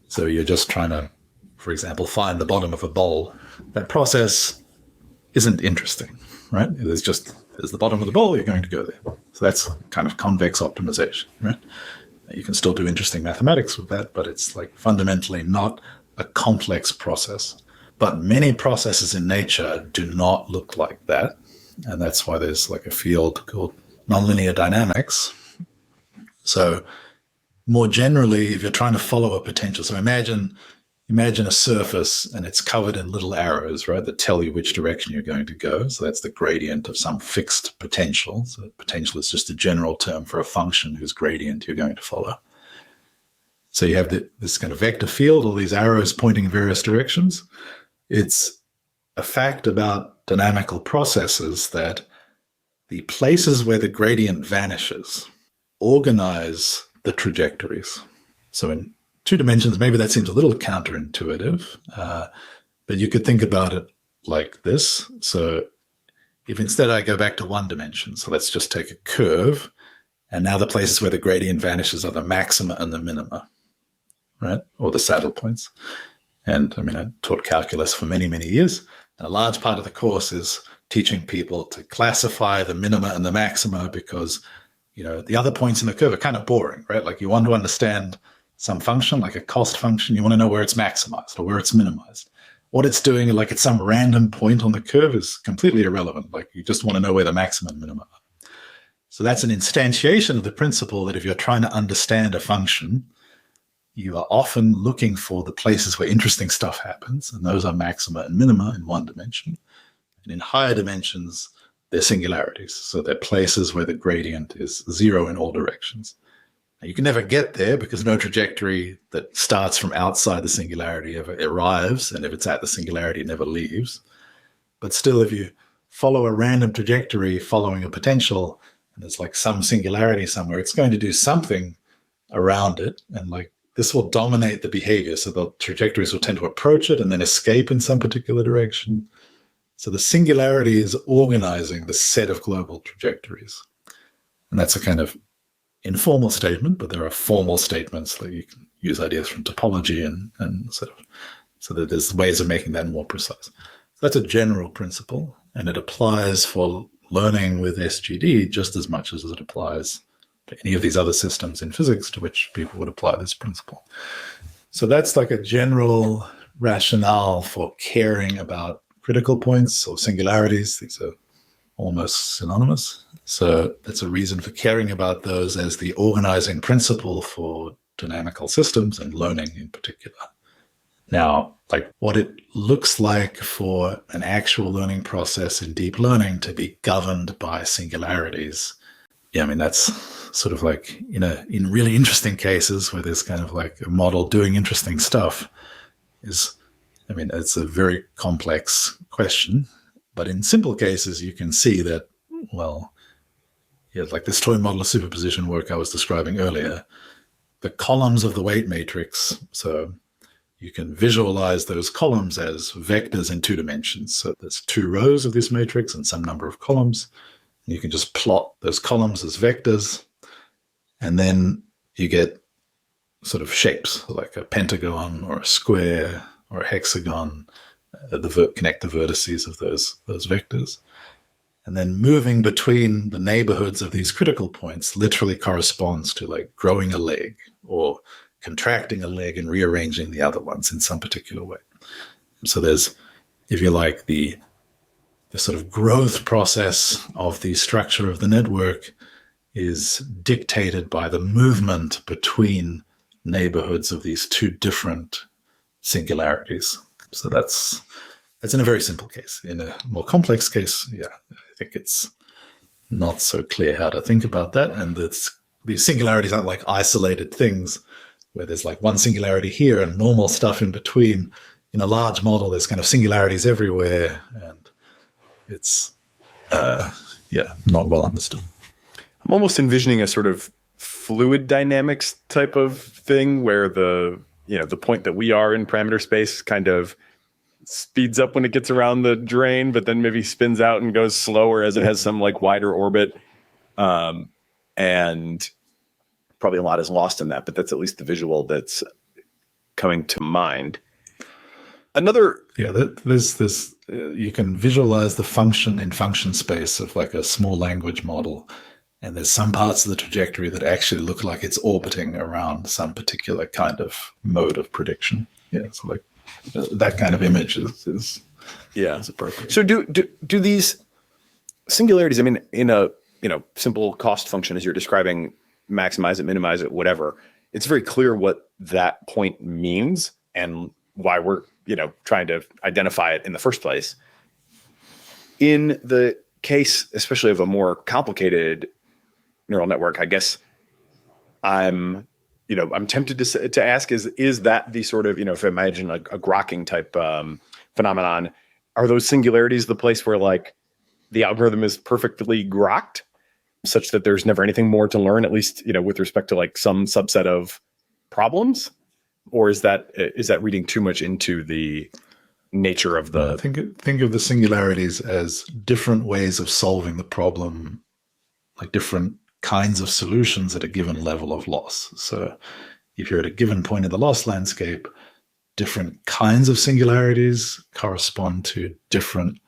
so you're just trying to, for example, find the bottom of a bowl, that process isn't interesting, right? There's the bottom of the bowl, you're going to go there. So that's kind of convex optimization, right? You can still do interesting mathematics with that, but it's like fundamentally not a complex process. But many processes in nature do not look like that. And that's why there's like a field called nonlinear dynamics. So more generally, if you're trying to follow a potential, so imagine a surface and it's covered in little arrows, right, that tell you which direction you're going to go. So that's the gradient of some fixed potential. So potential is just a general term for a function whose gradient you're going to follow. So you have this kind of vector field, all these arrows pointing in various directions. It's a fact about dynamical processes that the places where the gradient vanishes organize the trajectories. So in 2 dimensions, maybe that seems a little counterintuitive, but you could think about it like this. So if instead I go back to 1 dimension, so let's just take a curve, and now the places where the gradient vanishes are the maxima and the minima, right? Or the saddle points. And I mean, I taught calculus for many, many years. And a large part of the course is teaching people to classify the minima and the maxima because, the other points in the curve are kind of boring, right? Like you want to understand some function, like a cost function, you want to know where it's maximized or where it's minimized. What it's doing, like at some random point on the curve, is completely irrelevant. Like you just want to know where the maximum and minimum are. So that's an instantiation of the principle that if you're trying to understand a function, you are often looking for the places where interesting stuff happens, and those are maxima and minima in 1 dimension. And in higher dimensions, they're singularities. So they're places where the gradient is 0 in all directions. Now, you can never get there because no trajectory that starts from outside the singularity ever arrives, and if it's at the singularity, it never leaves. But still, if you follow a random trajectory following a potential, and there's like some singularity somewhere, it's going to do something around it, and like this will dominate the behavior. So the trajectories will tend to approach it and then escape in some particular direction. So the singularity is organizing the set of global trajectories. And that's a kind of informal statement, but there are formal statements that you can use ideas from topology and sort of, so that there's ways of making that more precise. So that's a general principle, and it applies for learning with SGD just as much as it applies to any of these other systems in physics to which people would apply this principle. So that's like a general rationale for caring about critical points or singularities. These are almost synonymous. So that's a reason for caring about those as the organizing principle for dynamical systems and learning in particular. Now, like what it looks like for an actual learning process in deep learning to be governed by singularities. Yeah, I mean, that's sort of like, in really interesting cases where there's kind of like a model doing interesting stuff it's a very complex question. But in simple cases, you can see that, like this toy model of superposition work I was describing earlier, the columns of the weight matrix, so you can visualize those columns as vectors in 2 dimensions. So there's 2 rows of this matrix and some number of columns. You can just plot those columns as vectors, and then you get sort of shapes like a pentagon or a square or a hexagon, connect the vertices of those vectors. And then moving between the neighborhoods of these critical points literally corresponds to like growing a leg or contracting a leg and rearranging the other ones in some particular way. So there's, if you like, the sort of growth process of the structure of the network is dictated by the movement between neighborhoods of these 2 different singularities. So that's in a very simple case. In a more complex case, I think it's not so clear how to think about that. And these singularities aren't like isolated things where there's like one singularity here and normal stuff in between. In a large model, there's kind of singularities everywhere, and it's not well understood. I'm almost envisioning a sort of fluid dynamics type of thing where the point that we are in parameter space kind of speeds up when it gets around the drain, but then maybe spins out and goes slower as it has some like wider orbit. And probably a lot is lost in that, but that's at least the visual that's coming to mind. There's this, you can visualize the function in function space of like a small language model. And there's some parts of the trajectory that actually look like it's orbiting around some particular kind of mode of prediction. Yeah, so like that kind of image is appropriate. So do these singularities, I mean, in a simple cost function as you're describing, maximize it, minimize it, whatever, it's very clear what that point means and why we're, trying to identify it in the first place. In the case, especially of a more complicated neural network, I guess I'm tempted to ask, is that the sort of, if I imagine a grokking type phenomenon, are those singularities the place where like the algorithm is perfectly grokked such that there's never anything more to learn, at least, with respect to like some subset of problems? Or is that reading too much into the nature of the... Think of the singularities as different ways of solving the problem, like different kinds of solutions at a given level of loss. So if you're at a given point in the loss landscape, different kinds of singularities correspond to different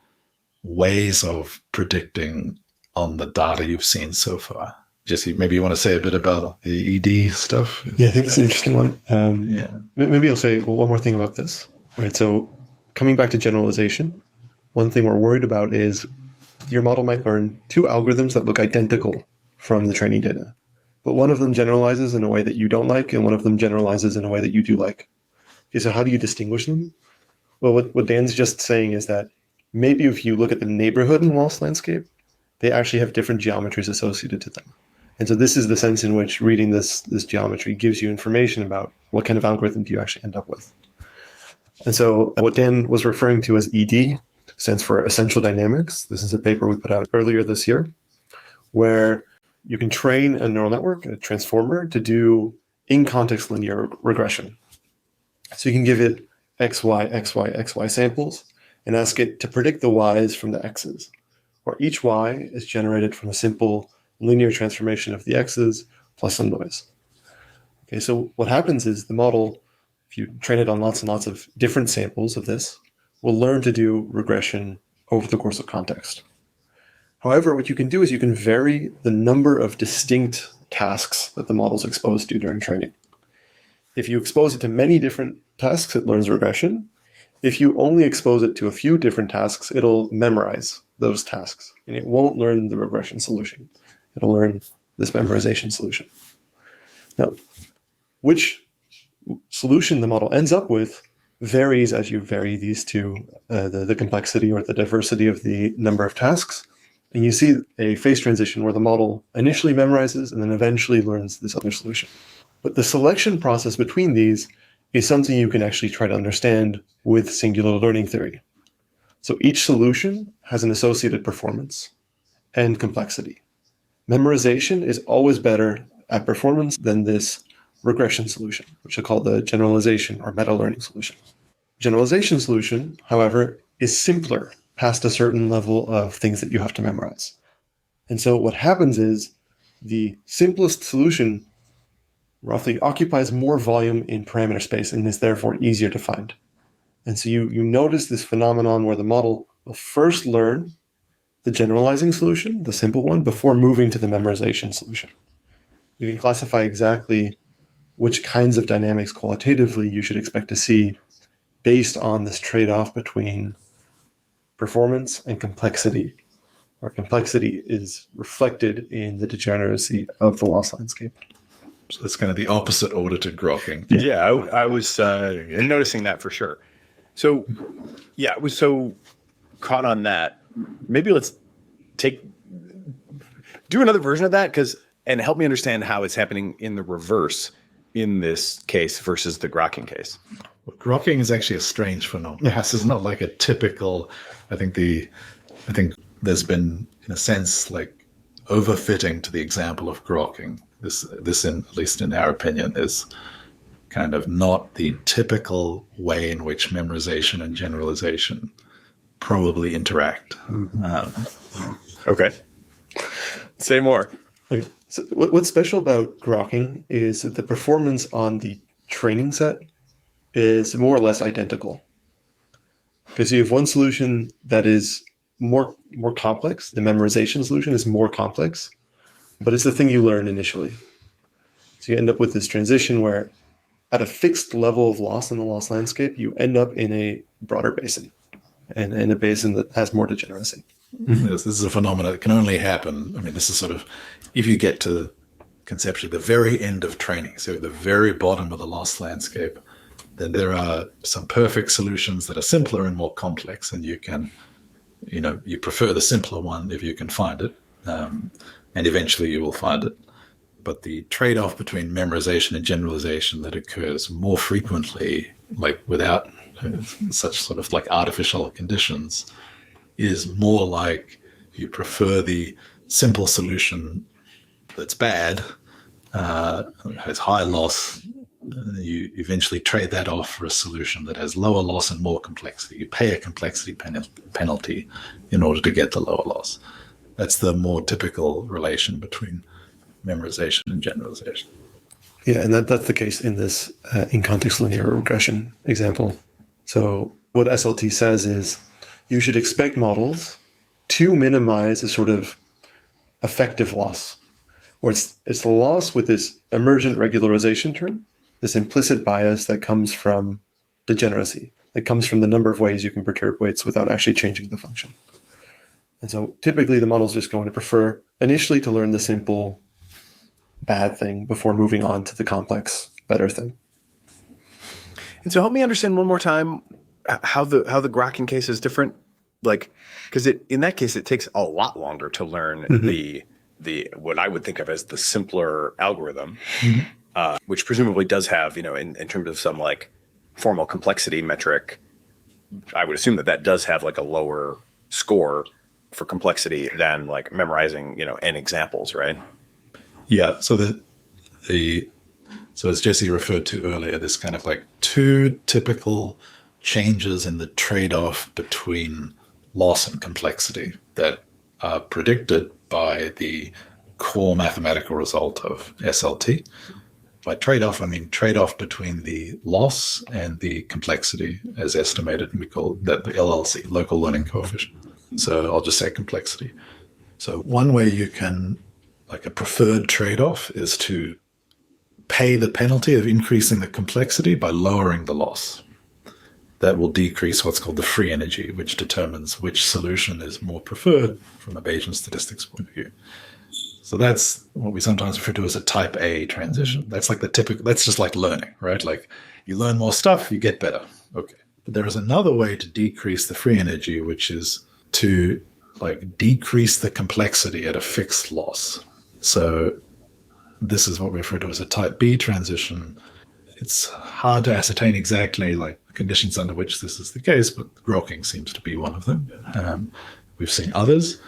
ways of predicting on the data you've seen so far. Jesse, maybe you want to say a bit about the ED stuff? Yeah, I think it's an interesting one. Maybe I'll say one more thing about this. Right. So coming back to generalization, one thing we're worried about is your model might learn two algorithms that look identical from the training data, but one of them generalizes in a way that you don't like, and one of them generalizes in a way that you do like. Okay, so how do you distinguish them? Well, what Dan's just saying is that maybe if you look at the neighborhood in loss landscape, they actually have different geometries associated to them. And so this is the sense in which reading this geometry gives you information about what kind of algorithm do you actually end up with. And so what Dan was referring to as ED stands for essential dynamics. This is a paper we put out earlier this year, where you can train a neural network, a transformer, to do in-context linear regression. So you can give it XY, XY, XY samples and ask it to predict the Ys from the X's, where each Y is generated from a simple linear transformation of the X's plus some noise. Okay, so what happens is the model, if you train it on lots and lots of different samples of this, will learn to do regression over the course of context. However, what you can do is you can vary the number of distinct tasks that the model is exposed to during training. If you expose it to many different tasks, it learns regression. If you only expose it to a few different tasks, it'll memorize those tasks, and it won't learn the regression solution. It'll learn this memorization solution. Now, which solution the model ends up with varies as you vary these two, the complexity or the diversity of the number of tasks. And you see a phase transition where the model initially memorizes and then eventually learns this other solution. But the selection process between these is something you can actually try to understand with singular learning theory. So each solution has an associated performance and complexity. Memorization is always better at performance than this regression solution, which I call the generalization or meta-learning solution. Generalization solution, however, is simpler past a certain level of things that you have to memorize. And so what happens is the simplest solution roughly occupies more volume in parameter space and is therefore easier to find. And so you notice this phenomenon where the model will first learn the generalizing solution, the simple one, before moving to the memorization solution. You can classify exactly which kinds of dynamics qualitatively you should expect to see based on this trade-off between performance and complexity, where complexity is reflected in the degeneracy of the loss landscape. So that's kind of the opposite order to grokking. Yeah, I was noticing that for sure. So, yeah, I was so caught on that. Maybe let's do another version of that and help me understand how it's happening in the reverse in this case versus the grokking case. Well, grokking is actually a strange phenomenon. Yeah. This is not like a typical. I think there's been, in a sense, like overfitting to the example of grokking. This, at least in our opinion, is kind of not the typical way in which memorization and generalization probably interact. Okay. Say more. Okay. So what's special about grokking is that the performance on the training set is more or less identical. Because you have one solution that is more complex. The memorization solution is more complex, but it's the thing you learn initially. So you end up with this transition where at a fixed level of loss in the loss landscape, you end up in a broader basin and in a basin that has more degeneracy. This is a phenomenon that can only happen. I mean, this is sort of, if you get to conceptually the very end of training, so at the very bottom of the loss landscape, then there are some perfect solutions that are simpler and more complex, and you can, you prefer the simpler one if you can find it, and eventually you will find it. But the trade-off between memorization and generalization that occurs more frequently, like without such sort of like artificial conditions, is more like you prefer the simple solution that's bad, has high loss. You eventually trade that off for a solution that has lower loss and more complexity. You pay a complexity penalty in order to get the lower loss. That's the more typical relation between memorization and generalization. Yeah, and that's the case in this in-context linear regression example. So what SLT says is you should expect models to minimize a sort of effective loss, where it's the loss with this emergent regularization term, this implicit bias that comes from degeneracy, that comes from the number of ways you can perturb weights without actually changing the function. And so typically the model's just going to prefer initially to learn the simple bad thing before moving on to the complex better thing. And so help me understand one more time how the Grokken case is different. Like, because in that case, it takes a lot longer to learn the what I would think of as the simpler algorithm, which presumably does have, in terms of some like formal complexity metric, I would assume that does have like a lower score for complexity than like memorizing, n examples, right? Yeah. So so as Jesse referred to earlier, this kind of like two typical changes in the trade-off between loss and complexity that are predicted by the core mathematical result of SLT. By trade-off, I mean trade-off between the loss and the complexity as estimated, and we call that the LLC, local learning coefficient. So I'll just say complexity. So one way you can, like a preferred trade-off, is to pay the penalty of increasing the complexity by lowering the loss. That will decrease what's called the free energy, which determines which solution is more preferred from a Bayesian statistics point of view. So that's what we sometimes refer to as a type A transition. That's like that's just like learning, right? Like you learn more stuff, you get better. Okay. But there is another way to decrease the free energy, which is to like decrease the complexity at a fixed loss. So this is what we refer to as a type B transition. It's hard to ascertain exactly like the conditions under which this is the case, but Grokken seems to be one of them. We've seen others.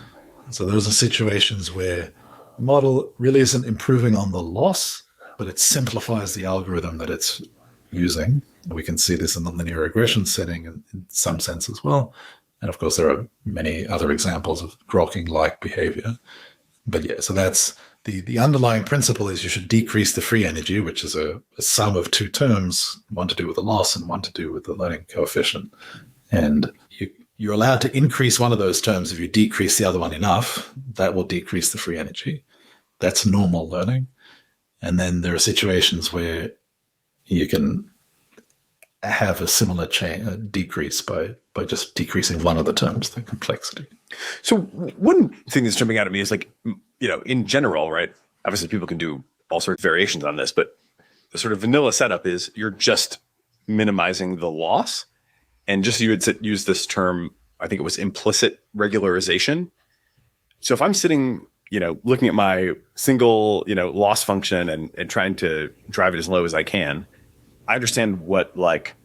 So those are situations where the model really isn't improving on the loss, but it simplifies the algorithm that it's using. We can see this in the linear regression setting in some sense as well. And of course, there are many other examples of Grokken-like behavior. But yeah, so that's the underlying principle is you should decrease the free energy, which is a sum of two terms, one to do with the loss and one to do with the learning coefficient. And you're allowed to increase one of those terms if you decrease the other one enough. That will decrease the free energy. That's normal learning. And then there are situations where you can have a similar decrease by just decreasing one of the terms, the complexity. So one thing that's jumping out at me is like, in general, right? Obviously people can do all sorts of variations on this, but the sort of vanilla setup is you're just minimizing the loss. And just you had used this term, I think it was implicit regularization. So if I'm sitting, looking at my single, loss function and trying to drive it as low as I can, I understand what like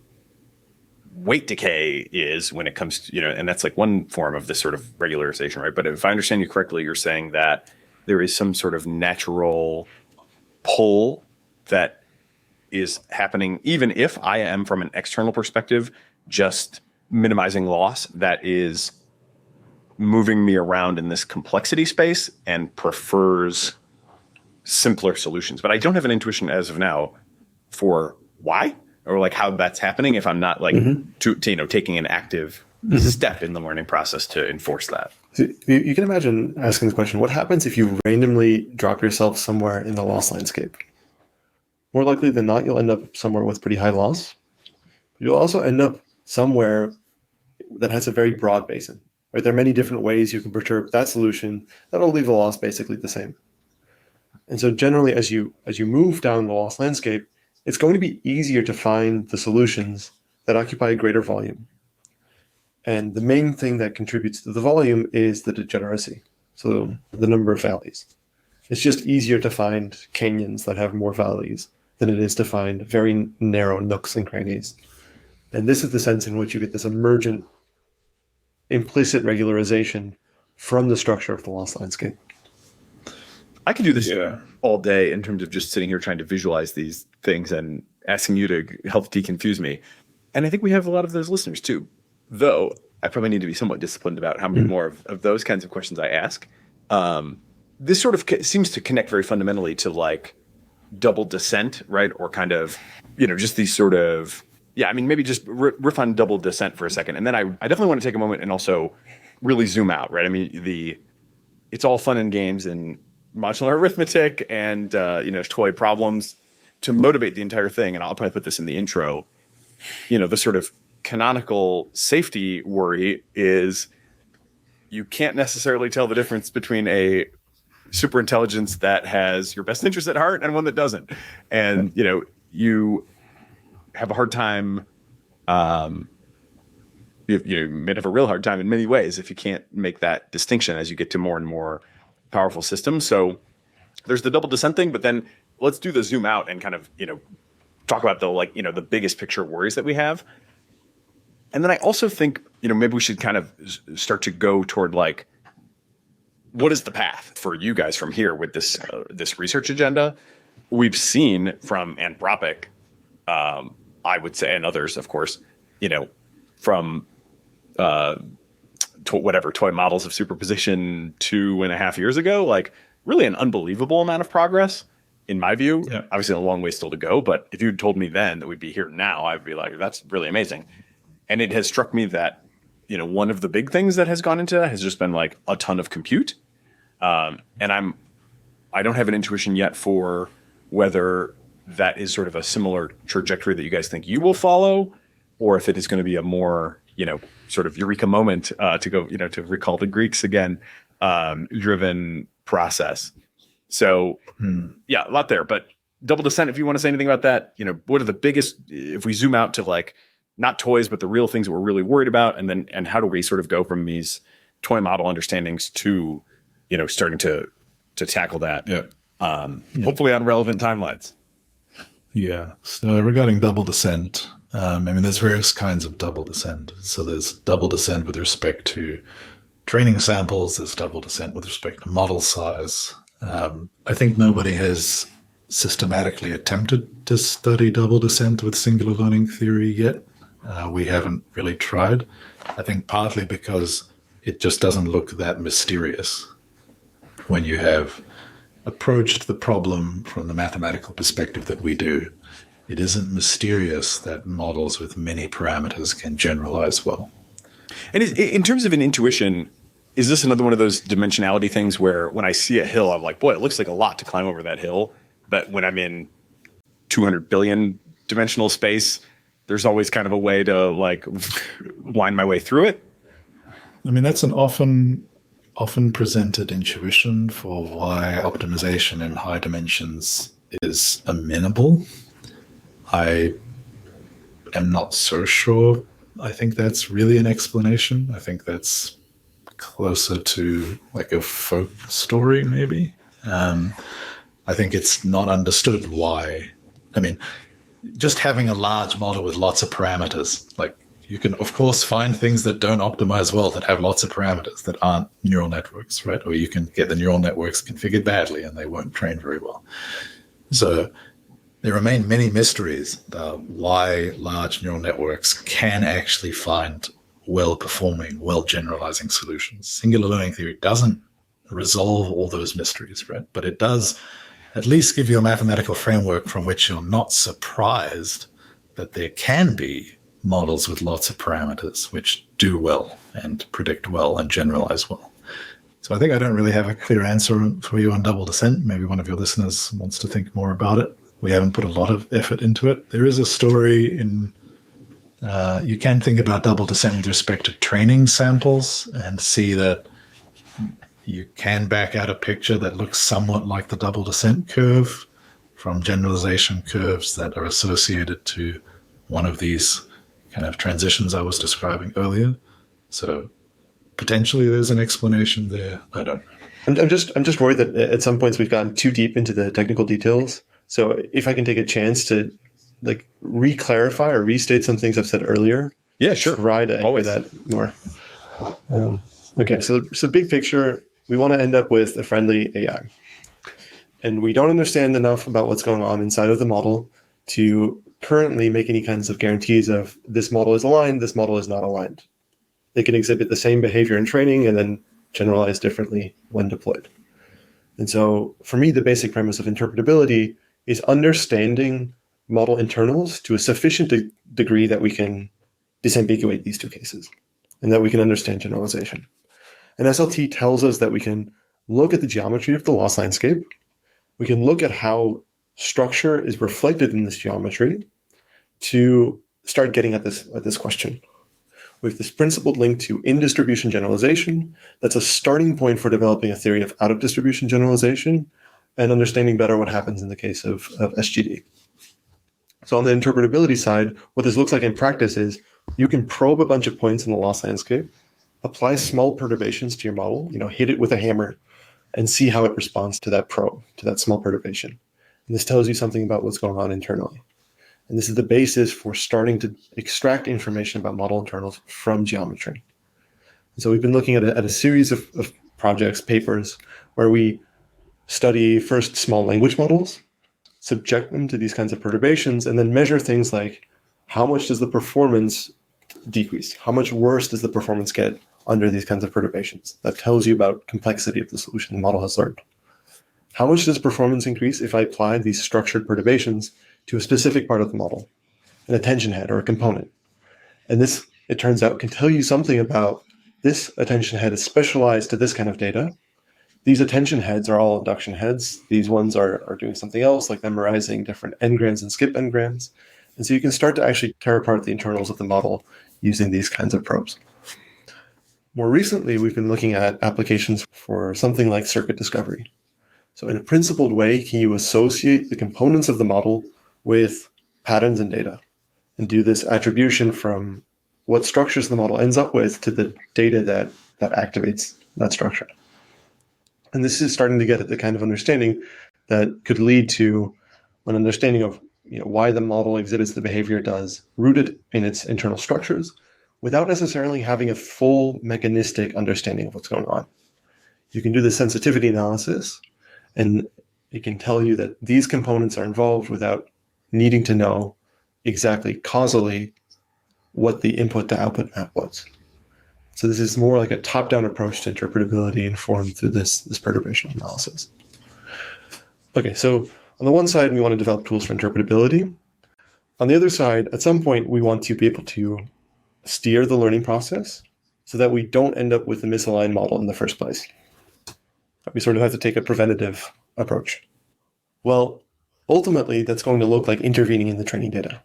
weight decay is when it comes to, and that's like one form of this sort of regularization, right? But if I understand you correctly, you're saying that there is some sort of natural pull that is happening, even if I am from an external perspective, just minimizing loss, that is moving me around in this complexity space and prefers simpler solutions. But I don't have an intuition as of now for why or like how that's happening if I'm not like taking an active step in the learning process to enforce that. So you can imagine asking the question, what happens if you randomly drop yourself somewhere in the loss landscape? More likely than not, you'll end up somewhere with pretty high loss. You'll also end up somewhere that has a very broad basin. Right? There are many different ways you can perturb that solution that'll leave the loss basically the same. And so generally, as you move down the loss landscape, it's going to be easier to find the solutions that occupy a greater volume. And the main thing that contributes to the volume is the degeneracy, so the number of valleys. It's just easier to find canyons that have more valleys than it is to find very narrow nooks and crannies. And this is the sense in which you get this emergent, implicit regularization from the structure of the loss landscape. I could do this all day in terms of just sitting here trying to visualize these things and asking you to help deconfuse me. And I think we have a lot of those listeners too, though I probably need to be somewhat disciplined about how many more of those kinds of questions I ask. This sort of seems to connect very fundamentally to like double descent, right? Or kind of, just these sort of, maybe just riff on double descent for a second. And then I definitely want to take a moment and also really zoom out, right? I mean, it's all fun and games and modular arithmetic and, toy problems to motivate the entire thing. And I'll probably put this in the intro. The sort of canonical safety worry is you can't necessarily tell the difference between a superintelligence that has your best interest at heart and one that doesn't. And, you have a hard time, you may have a real hard time in many ways if you can't make that distinction as you get to more and more powerful systems. So there's the double descent thing, but then let's do the zoom out and kind of, talk about the biggest picture worries that we have. And then I also think, maybe we should kind of start to go toward like, what is the path for you guys from here with this this research agenda? We've seen from Anthropic, I would say, and others, of course, from toy models of superposition 2.5 years ago, like really an unbelievable amount of progress, in my view. Yeah. Obviously, a long way still to go. But if you'd told me then that we'd be here now, I'd be like, that's really amazing. And it has struck me that, one of the big things that has gone into that has just been like a ton of compute. And I don't have an intuition yet for whether that is sort of a similar trajectory that you guys think you will follow, or if it is going to be a more, sort of eureka moment to go, to recall the Greeks again, driven process. So a lot there, but double descent, if you want to say anything about that, what are the biggest, if we zoom out to like, not toys, but the real things that we're really worried about. And how do we sort of go from these toy model understandings to, starting to tackle that, hopefully on relevant timelines. Yeah. So regarding double descent, there's various kinds of double descent. So there's double descent with respect to training samples. There's double descent with respect to model size. I think nobody has systematically attempted to study double descent with singular learning theory yet. We haven't really tried. I think partly because it just doesn't look that mysterious when you have approached the problem from the mathematical perspective that we do. It isn't mysterious that models with many parameters can generalize well. And in terms of an intuition, is this another one of those dimensionality things where when I see a hill, I'm like, boy, it looks like a lot to climb over that hill. But when I'm in 200 billion dimensional space, there's always kind of a way to like wind my way through it. That's an often presented intuition for why optimization in high dimensions is amenable. I am not so sure. I think that's really an explanation. I think that's closer to like a folk story, maybe. I think it's not understood why. Just having a large model with lots of parameters, like you can, of course, find things that don't optimize well that have lots of parameters that aren't neural networks, right? Or you can get the neural networks configured badly and they won't train very well. So there remain many mysteries about why large neural networks can actually find well-performing, well-generalizing solutions. Singular learning theory doesn't resolve all those mysteries, right? But it does at least give you a mathematical framework from which you're not surprised that there can be models with lots of parameters which do well and predict well and generalize well. So I think I don't really have a clear answer for you on double descent. Maybe one of your listeners wants to think more about it. We haven't put a lot of effort into it. There is a story in, you can think about double descent with respect to training samples and see that You can back out a picture that looks somewhat like the double descent curve from generalization curves that are associated to one of these kind of transitions I was describing earlier. So potentially there's an explanation there. I don't know. I'm just worried that at some points we've gotten too deep into the technical details. So if I can take a chance to like re-clarify or restate some things I've said earlier. Yeah, sure. Try to anchor that more. Okay, so big picture, we want to end up with a friendly AI. And we don't understand enough about what's going on inside of the model to currently make any kinds of guarantees of this model is aligned, this model is not aligned. They can exhibit the same behavior in training and then generalize differently when deployed. And so for me, the basic premise of interpretability is understanding model internals to a sufficient degree that we can disambiguate these two cases and that we can understand generalization. And SLT tells us that we can look at the geometry of the loss landscape. We can look at how structure is reflected in this geometry to start getting at this question. We have this principled link to in-distribution generalization. That's a starting point for developing a theory of out-of-distribution generalization and understanding better what happens in the case of SGD. So on the interpretability side, what this looks like in practice is you can probe a bunch of points in the loss landscape, apply small perturbations to your model, hit it with a hammer, and see how it responds to that probe, to that small perturbation. And this tells you something about what's going on internally. And this is the basis for starting to extract information about model internals from geometry. And so we've been looking at a series of projects, papers, where we study first small language models, subject them to these kinds of perturbations, and then measure things like how much does the performance decrease? How much worse does the performance get under these kinds of perturbations? That tells you about complexity of the solution the model has learned. How much does performance increase if I apply these structured perturbations to a specific part of the model, an attention head or a component? And this, it turns out, can tell you something about this attention head is specialized to this kind of data. These attention heads are all induction heads. These ones are doing something else, like memorizing different n-grams and skip n-grams. And so you can start to actually tear apart the internals of the model using these kinds of probes. More recently, we've been looking at applications for something like circuit discovery. So in a principled way, can you associate the components of the model with patterns and data and do this attribution from what structures the model ends up with to the data that activates that structure? And this is starting to get at the kind of understanding that could lead to an understanding of why the model exhibits the behavior it does, rooted in its internal structures, without necessarily having a full mechanistic understanding of what's going on. You can do the sensitivity analysis, and it can tell you that these components are involved without needing to know exactly causally what the input to output map was. So this is more like a top-down approach to interpretability informed through this perturbation analysis. Okay, so on the one side, we want to develop tools for interpretability. On the other side, at some point, we want to be able to steer the learning process so that we don't end up with a misaligned model in the first place. We sort of have to take a preventative approach. Well, ultimately, that's going to look like intervening in the training data.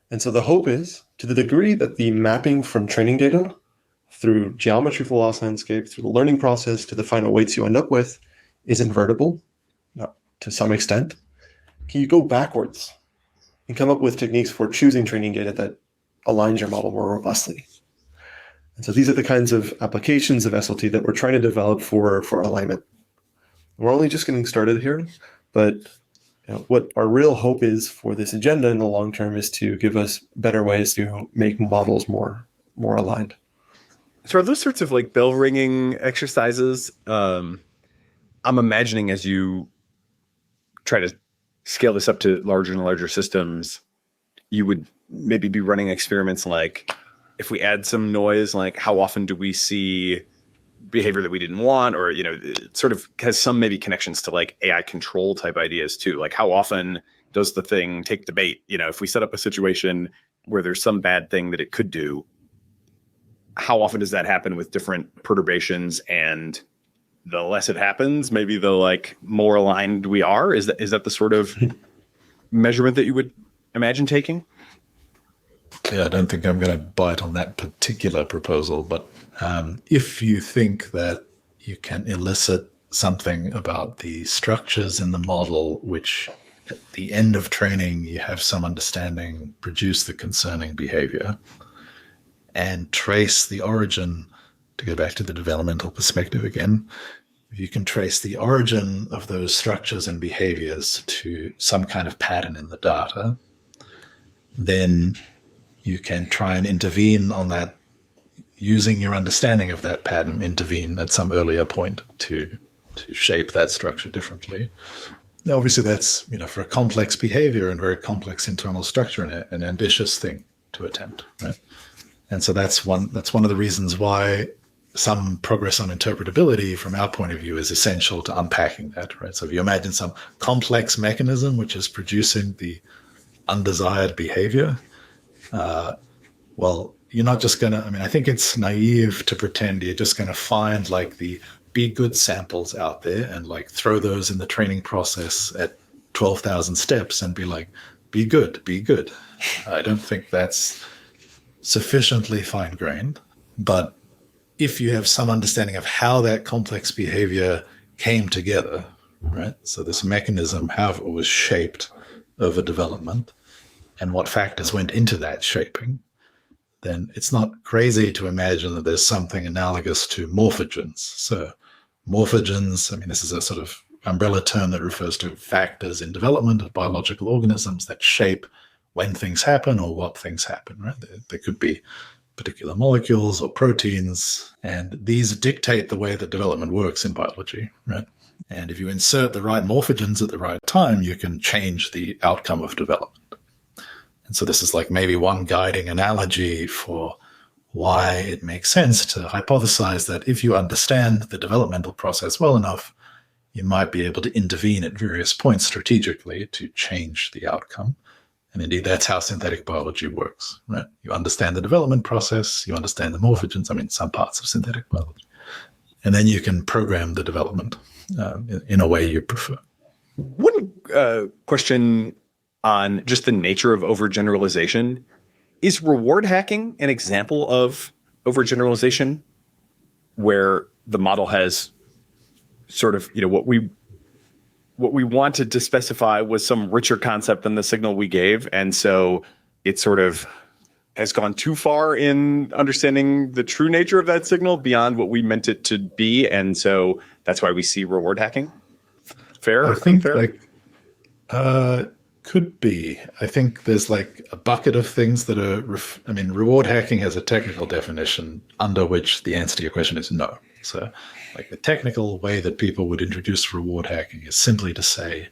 And so the hope is, to the degree that the mapping from training data through geometry of the loss landscape, through the learning process to the final weights you end up with is invertible, to some extent, can you go backwards and come up with techniques for choosing training data that aligns your model more robustly? And so these are the kinds of applications of SLT that we're trying to develop for alignment. We're only just getting started here, but what our real hope is for this agenda in the long term is to give us better ways to make models more aligned. So are those sorts of like bell ringing exercises? I'm imagining as you try to scale this up to larger and larger systems, you would maybe be running experiments like, if we add some noise, like how often do we see behavior that we didn't want? Or, it sort of has some maybe connections to like AI control type ideas too. Like how often does the thing take the bait? If we set up a situation where there's some bad thing that it could do, how often does that happen with different perturbations? And the less it happens, maybe the like more aligned we are. Is that the sort of measurement that you would imagine taking? Yeah, I don't think I'm going to bite on that particular proposal, but if you think that you can elicit something about the structures in the model, which at the end of training, you have some understanding, produce the concerning behavior, and trace the origin, to go back to the developmental perspective again. If you can trace the origin of those structures and behaviors to some kind of pattern in the data, then you can try and intervene on that, using your understanding of that pattern, intervene at some earlier point to shape that structure differently. Now, obviously, that's, for a complex behavior and very complex internal structure, an ambitious thing to attempt, right? And so that's one of the reasons why some progress on interpretability, from our point of view, is essential to unpacking that, right? So if you imagine some complex mechanism which is producing the undesired behavior, well, you're not just going to, I think it's naive to pretend you're just going to find like the be good samples out there and like throw those in the training process at 12,000 steps and be like, be good, be good. I don't think that's sufficiently fine-grained. But if you have some understanding of how that complex behavior came together, right? So this mechanism, how it was shaped over development and what factors went into that shaping, then it's not crazy to imagine that there's something analogous to morphogens. So morphogens, this is a sort of umbrella term that refers to factors in development of biological organisms that shape when things happen or what things happen, right? There could be particular molecules or proteins, and these dictate the way that development works in biology, right? And if you insert the right morphogens at the right time, you can change the outcome of development. And so this is like maybe one guiding analogy for why it makes sense to hypothesize that if you understand the developmental process well enough, you might be able to intervene at various points strategically to change the outcome. And indeed, that's how synthetic biology works, right? You understand the development process, you understand the morphogens, some parts of synthetic biology. And then you can program the development in a way you prefer. One question on just the nature of overgeneralization. Is reward hacking an example of overgeneralization where the model has sort of, what we wanted to specify was some richer concept than the signal we gave, and so it sort of has gone too far in understanding the true nature of that signal beyond what we meant it to be, and so that's why we see reward hacking? Fair? I think could be. I think there's like a bucket of things that are, reward hacking has a technical definition under which the answer to your question is no. So like the technical way that people would introduce reward hacking is simply to say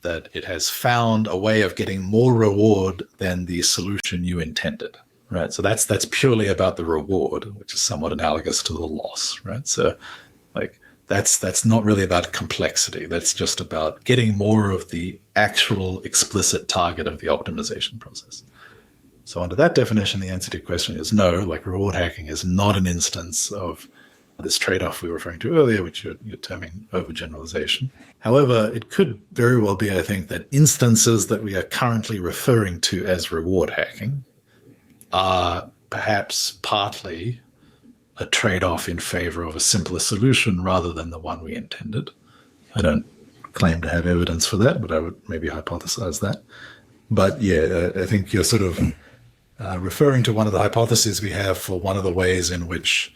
that it has found a way of getting more reward than the solution you intended, right? So that's purely about the reward, which is somewhat analogous to the loss, right? So like that's not really about complexity. That's just about getting more of the actual explicit target of the optimization process. So under that definition, the answer to your question is no, like reward hacking is not an instance of this trade-off we were referring to earlier, which you're terming overgeneralization. However, it could very well be, I think, that instances that we are currently referring to as reward hacking are perhaps partly a trade-off in favor of a simpler solution rather than the one we intended. I don't claim to have evidence for that, but I would maybe hypothesize that. But yeah, I think you're sort of referring to one of the hypotheses we have for one of the ways in which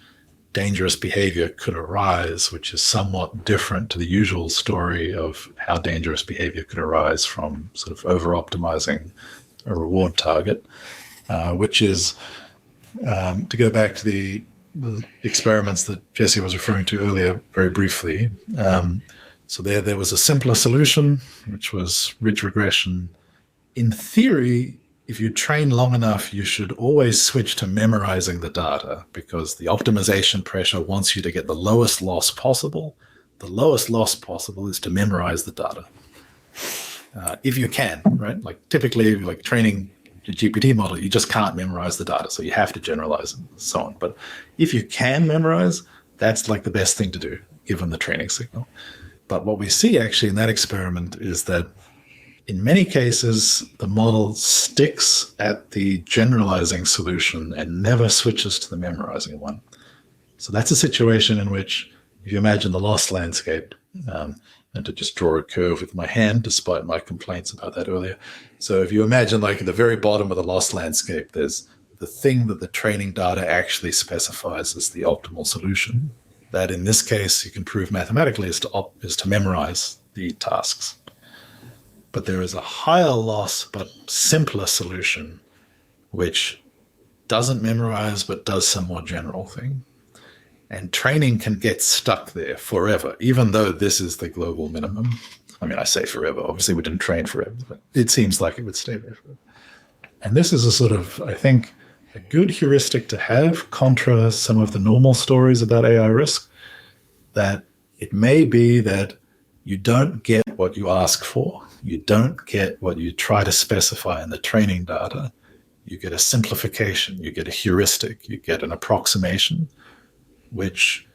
dangerous behavior could arise, which is somewhat different to the usual story of how dangerous behavior could arise from sort of over-optimizing a reward target, which is, to go back to the experiments that Jesse was referring to earlier very briefly. So there was a simpler solution, which was ridge regression. In theory, if you train long enough, you should always switch to memorizing the data because the optimization pressure wants you to get the lowest loss possible. The lowest loss possible is to memorize the data. If you can, right? Like typically, like training a GPT model, you just can't memorize the data, so you have to generalize and so on. But if you can memorize, that's like the best thing to do, given the training signal. But what we see actually in that experiment is that in many cases, the model sticks at the generalizing solution and never switches to the memorizing one. So that's a situation in which if you imagine the loss landscape, and to just draw a curve with my hand, despite my complaints about that earlier. So if you imagine like at the very bottom of the loss landscape, there's the thing that the training data actually specifies as the optimal solution. That in this case, you can prove mathematically is to memorize the tasks. But there is a higher loss but simpler solution, which doesn't memorize but does some more general thing. And training can get stuck there forever, even though this is the global minimum. I mean, I say forever. Obviously, we didn't train forever, but it seems like it would stay there forever. And this is a sort of, I think, a good heuristic to have contra some of the normal stories about AI risk, that it may be that you don't get what you ask for. You don't get what you try to specify in the training data. You get a simplification, you get a heuristic, you get an approximation, which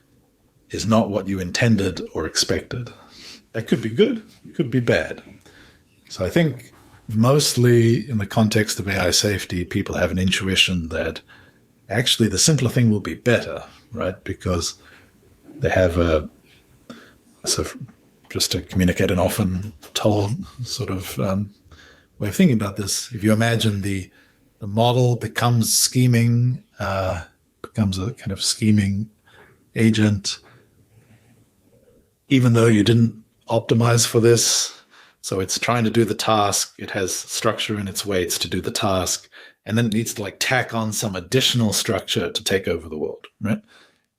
is not what you intended or expected. That could be good, it could be bad. So I think mostly in the context of AI safety, people have an intuition that actually the simpler thing will be better, right? Because they have just to communicate an often told sort of way of thinking about this. If you imagine the model becomes scheming, becomes a kind of scheming agent, even though you didn't optimize for this. So it's trying to do the task. It has structure in its weights to do the task. And then it needs to like tack on some additional structure to take over the world, right?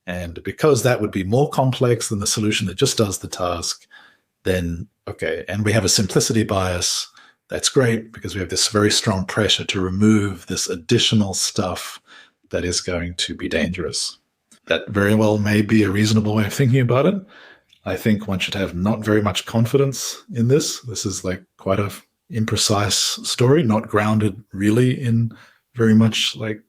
And because that would be more complex than the solution that just does the task, then, okay, and we have a simplicity bias. That's great because we have this very strong pressure to remove this additional stuff that is going to be dangerous. That very well may be a reasonable way of thinking about it. I think one should have not very much confidence in this. This is like quite a imprecise story, not grounded really in very much like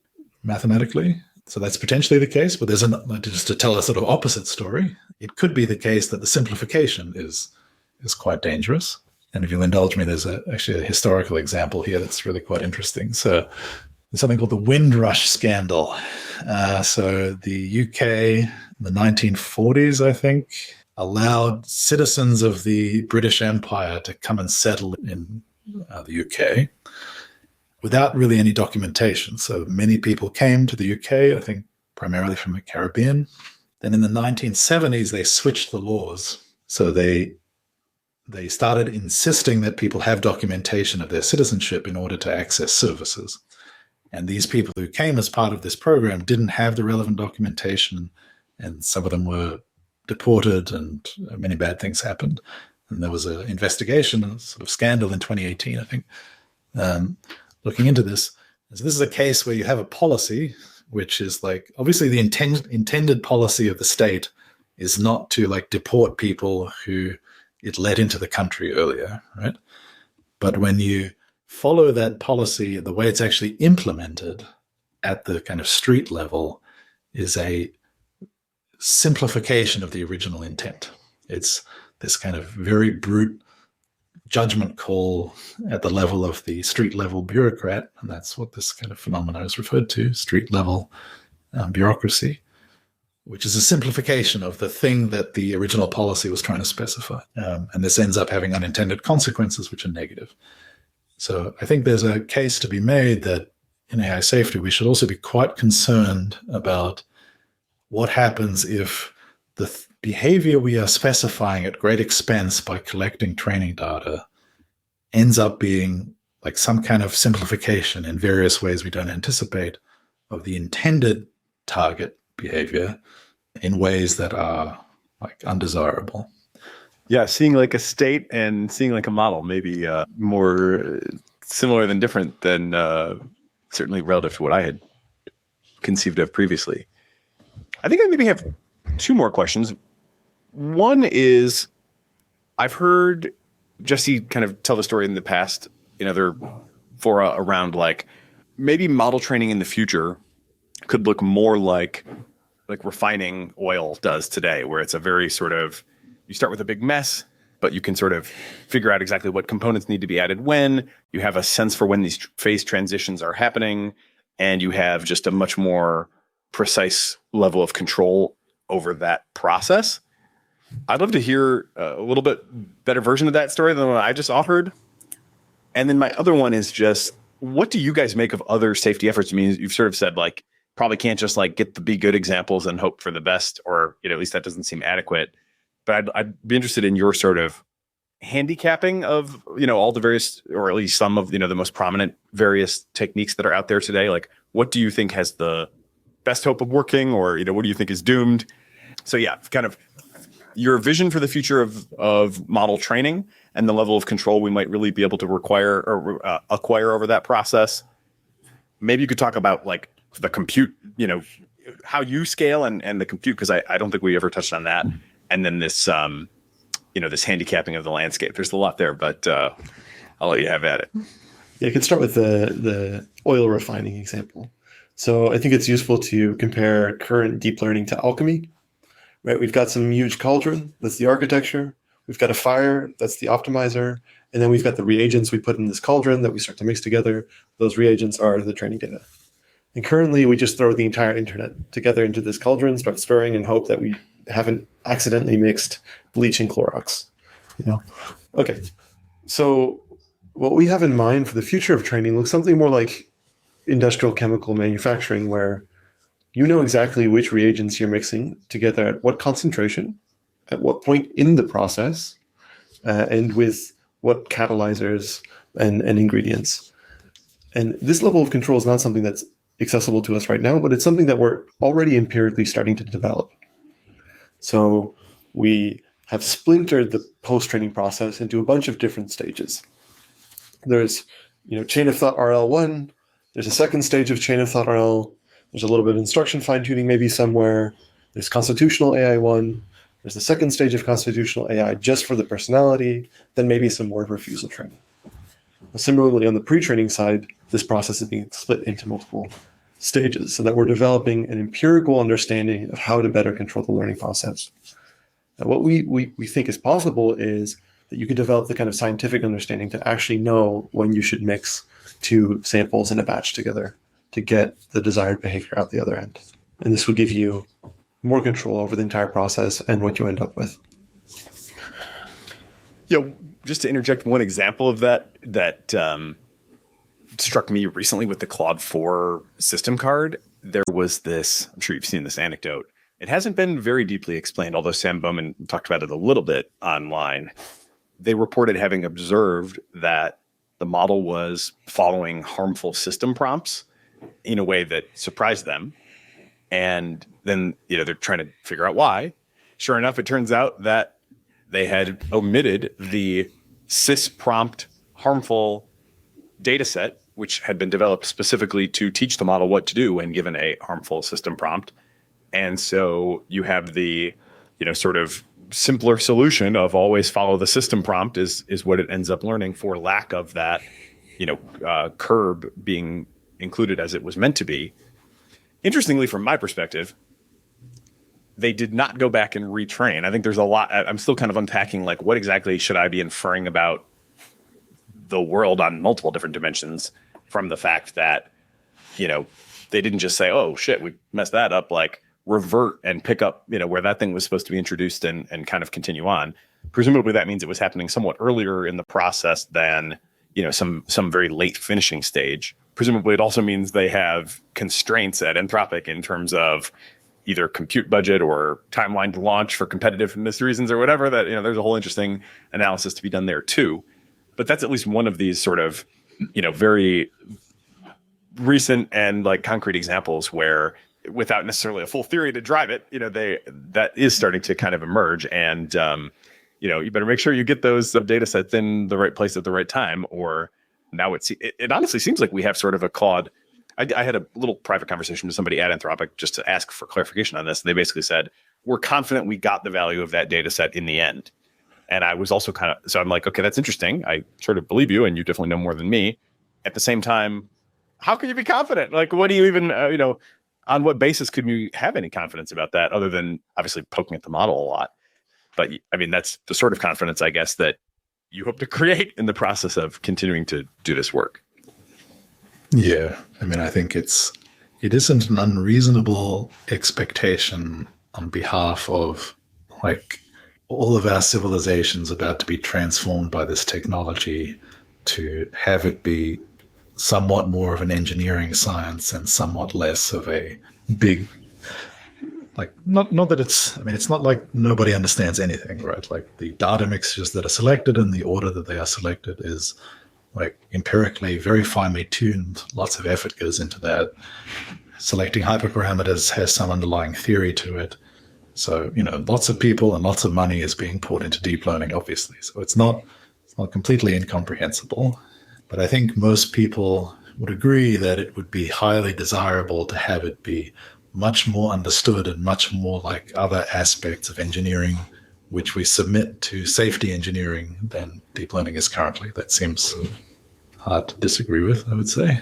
mathematically. So that's potentially the case, but there's just to tell a sort of opposite story. It could be the case that the simplification is quite dangerous. And if you'll indulge me, there's actually a historical example here that's really quite interesting. So there's something called the Windrush scandal. So the UK in the 1940s, I think, allowed citizens of the British Empire to come and settle in the UK without really any documentation. So many people came to the UK, I think primarily from the Caribbean. Then in the 1970s, they switched the laws. So they started insisting that people have documentation of their citizenship in order to access services. And these people who came as part of this program didn't have the relevant documentation, and some of them were deported, and many bad things happened. And there was an investigation, a sort of scandal in 2018, I think, looking into this. So this is a case where you have a policy, which is like, obviously the intended policy of the state is not to like deport people who it let into the country earlier, right? But when you follow that policy, the way it's actually implemented at the kind of street level is a simplification of the original intent. It's this kind of very brute judgment call at the level of the street level bureaucrat, and that's what this kind of phenomenon is referred to, street level bureaucracy, which is a simplification of the thing that the original policy was trying to specify. And this ends up having unintended consequences, which are negative. So I think there's a case to be made that in AI safety, we should also be quite concerned about what happens if the behavior we are specifying at great expense by collecting training data ends up being like some kind of simplification in various ways we don't anticipate of the intended target behavior in ways that are like undesirable. Yeah, seeing like a state and seeing like a model, maybe more similar than different than certainly relative to what I had conceived of previously. I think I maybe have two more questions. One is, I've heard Jesse kind of tell the story in the past in other fora around like maybe model training in the future could look more like refining oil does today, where it's a very sort of, you start with a big mess, but you can sort of figure out exactly what components need to be added when. You have a sense for when these phase transitions are happening, and you have just a much more precise level of control over that process. I'd love to hear a little bit better version of that story than what I just offered. And then my other one is just, what do you guys make of other safety efforts? I mean, you've sort of said like, probably can't just like get the be good examples and hope for the best, or, at least that doesn't seem adequate. But I'd be interested in your sort of handicapping of, all the various, or at least some of, the most prominent various techniques that are out there today. Like, what do you think has the best hope of working, or, what do you think is doomed? So yeah, kind of your vision for the future of model training and the level of control we might really be able to require or acquire over that process. Maybe you could talk about like the compute, how you scale and the compute, because I don't think we ever touched on that. And then this, this handicapping of the landscape. There's a lot there, but I'll let you have at it. Yeah, I could start with the oil refining example. So I think it's useful to compare current deep learning to alchemy. Right, we've got some huge cauldron, that's the architecture. We've got a fire, that's the optimizer. And then we've got the reagents we put in this cauldron that we start to mix together. Those reagents are the training data. And currently, we just throw the entire internet together into this cauldron, start stirring, and hope that we haven't accidentally mixed bleach and Clorox. Okay, so what we have in mind for the future of training looks something more like industrial chemical manufacturing, where you know exactly which reagents you're mixing together at what concentration, at what point in the process, and with what catalyzers and ingredients. And this level of control is not something that's accessible to us right now, but it's something that we're already empirically starting to develop. So we have splintered the post-training process into a bunch of different stages. There's, chain of thought RL1. There's a second stage of chain of thought RL. There's a little bit of instruction fine-tuning maybe somewhere. There's constitutional AI1. There's the second stage of constitutional AI just for the personality, then maybe some more refusal training. Similarly, on the pre-training side, this process is being split into multiple stages so that we're developing an empirical understanding of how to better control the learning process. Now, what we think is possible is that you could develop the kind of scientific understanding to actually know when you should mix two samples in a batch together to get the desired behavior out the other end. And this will give you more control over the entire process and what you end up with. Just to interject one example of that struck me recently with the Claude 4 system card. There was this, I'm sure you've seen this anecdote. It hasn't been very deeply explained, although Sam Bowman talked about it a little bit online. They reported having observed that the model was following harmful system prompts in a way that surprised them. And then, they're trying to figure out why. Sure enough, it turns out that they had omitted the sys prompt harmful data set, which had been developed specifically to teach the model what to do when given a harmful system prompt. And so you have the, sort of simpler solution of always follow the system prompt is what it ends up learning for lack of that, curb being included as it was meant to be. Interestingly, from my perspective, they did not go back and retrain. I think there's a lot. I'm still kind of unpacking, like, what exactly should I be inferring about the world on multiple different dimensions from the fact that, they didn't just say, oh, shit, we messed that up, like revert and pick up, where that thing was supposed to be introduced and kind of continue on. Presumably that means it was happening somewhat earlier in the process than, some very late finishing stage. Presumably it also means they have constraints at Anthropic in terms of either compute budget or timeline to launch for competitiveness reasons or whatever, that, there's a whole interesting analysis to be done there too. But that's at least one of these sort of, very recent and like concrete examples where, without necessarily a full theory to drive it, that is starting to kind of emerge. And, you better make sure you get those data sets in the right place at the right time, or now it honestly seems like we have sort of a Claude. I had a little private conversation with somebody at Anthropic just to ask for clarification on this. And they basically said, we're confident we got the value of that data set in the end. And I was also so I'm like, okay, that's interesting. I sort of believe you, and you definitely know more than me. At the same time, how can you be confident? Like, what do you even, on what basis could you have any confidence about that other than obviously poking at the model a lot? But I mean, that's the sort of confidence, I guess, that you hope to create in the process of continuing to do this work. Yeah. I mean, I think it isn't an unreasonable expectation on behalf of like all of our civilizations about to be transformed by this technology to have it be somewhat more of an engineering science and somewhat less of a big, like, not that it's, I mean, it's not like nobody understands anything, right? Like the data mixtures that are selected and the order that they are selected is like empirically very finely tuned. Lots of effort goes into that. Selecting hyperparameters has some underlying theory to it. So, lots of people and lots of money is being poured into deep learning, obviously. So it's not completely incomprehensible. But I think most people would agree that it would be highly desirable to have it be much more understood and much more like other aspects of engineering, which we submit to safety engineering than deep learning is currently. That seems hard to disagree with, I would say.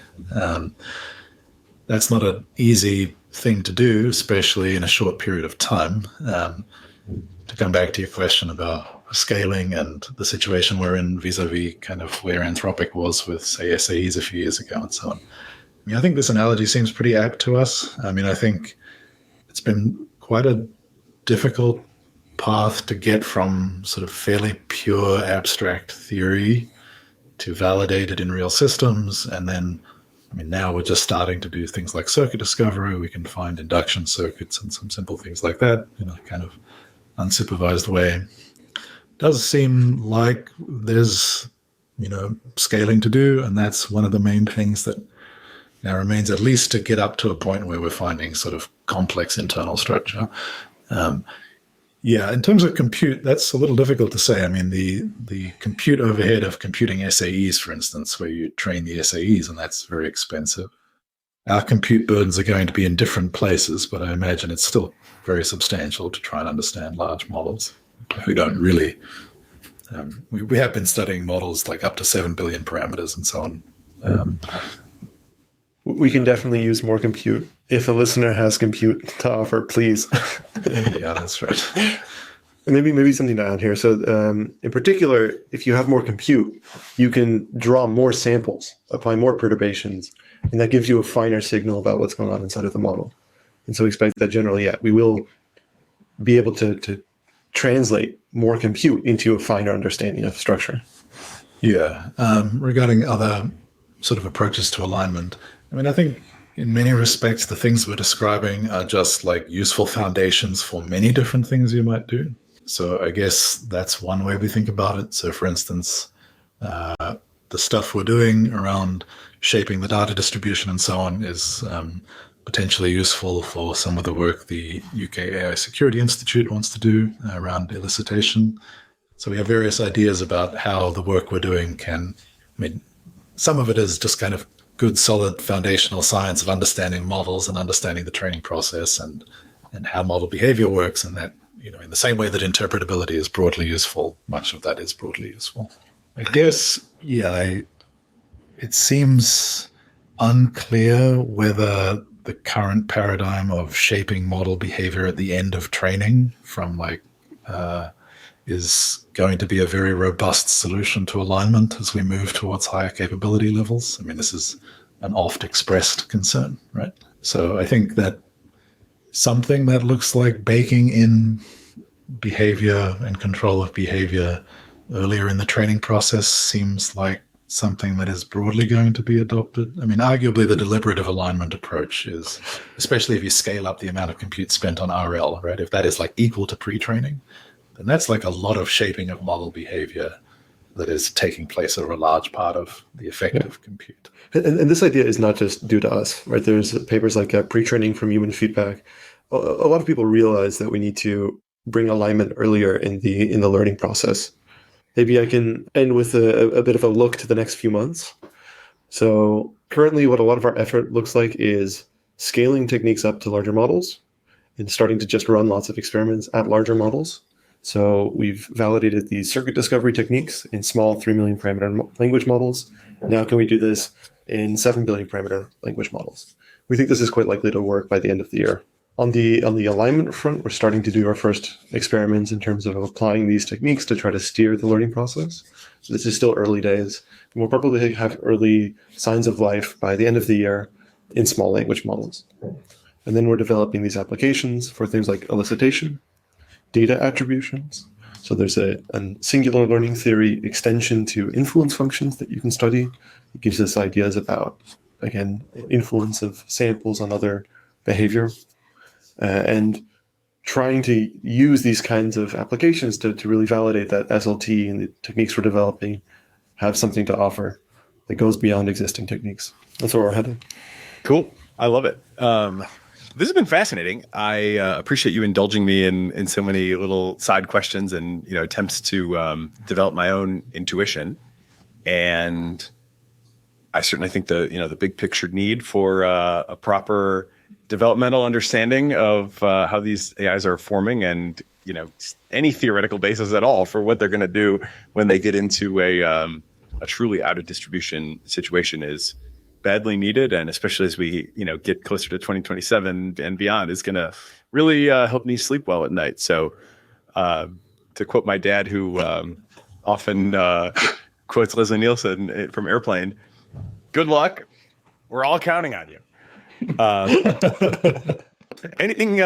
That's not an easy thing to do, especially in a short period of time. To come back to your question about scaling and the situation we're in vis-a-vis kind of where Anthropic was with, say, SAEs a few years ago and so on. I mean, I think this analogy seems pretty apt to us. I mean, I think it's been quite a difficult path to get from sort of fairly pure abstract theory to validated in real systems. And then, I mean, now we're just starting to do things like circuit discovery. We can find induction circuits and some simple things like that in a kind of unsupervised way. Does seem like there's, scaling to do. And that's one of the main things that now remains, at least to get up to a point where we're finding sort of complex internal structure. In terms of compute, that's a little difficult to say. I mean, the compute overhead of computing SAEs, for instance, where you train the SAEs, and that's very expensive. Our compute burdens are going to be in different places, but I imagine it's still very substantial to try and understand large models. We don't really, we have been studying models like up to 7 billion parameters and so on. We can definitely use more compute. If a listener has compute to offer, please. Yeah, that's right. And maybe something to add here. So in particular, if you have more compute, you can draw more samples, apply more perturbations, and that gives you a finer signal about what's going on inside of the model. And so we expect that generally, we will be able to translate more compute into a finer understanding of structure. Yeah. Regarding other sort of approaches to alignment, I mean, I think in many respects, the things we're describing are just like useful foundations for many different things you might do. So I guess that's one way we think about it. So for instance, the stuff we're doing around shaping the data distribution and so on is potentially useful for some of the work the UK AI Security Institute wants to do around elicitation. So we have various ideas about how the work we're doing can, I mean, some of it is just kind of good, solid foundational science of understanding models and understanding the training process and how model behavior works. And that, in the same way that interpretability is broadly useful, much of that is broadly useful. I guess, it seems unclear whether the current paradigm of shaping model behavior at the end of training from is going to be a very robust solution to alignment as we move towards higher capability levels. I mean, this is an oft expressed concern, right? So I think that something that looks like baking in behavior and control of behavior earlier in the training process seems like something that is broadly going to be adopted. I mean, arguably the deliberative alignment approach is, especially if you scale up the amount of compute spent on RL, right? If that is like equal to pre-training, then that's like a lot of shaping of model behavior that is taking place over a large part of the effective compute. And this idea is not just due to us, right? There's papers like pre-training from human feedback. A lot of people realize that we need to bring alignment earlier in the learning process. Maybe I can end with a bit of a look to the next few months. So currently what a lot of our effort looks like is scaling techniques up to larger models and starting to just run lots of experiments at larger models. So we've validated these circuit discovery techniques in small 3 million parameter language models. Now can we do this in 7 billion parameter language models? We think this is quite likely to work by the end of the year. On the alignment front, we're starting to do our first experiments in terms of applying these techniques to try to steer the learning process. So this is still early days. We'll probably have early signs of life by the end of the year in small language models. And then we're developing these applications for things like elicitation, data attributions. So there's a singular learning theory extension to influence functions that you can study. It gives us ideas about, again, influence of samples on other behavior, and trying to use these kinds of applications to really validate that SLT and the techniques we're developing have something to offer that goes beyond existing techniques. That's where we're headed. Cool. I love it. This has been fascinating. I appreciate you indulging me in so many little side questions and attempts to develop my own intuition. And I certainly think the big picture need for a proper developmental understanding of how these AIs are forming and any theoretical basis at all for what they're going to do when they get into a truly out of distribution situation is badly needed, and especially as we get closer to 2027 and beyond, is going to really help me sleep well at night. So to quote my dad, who often quotes Leslie Nielsen from Airplane, good luck, we're all counting on you. Anything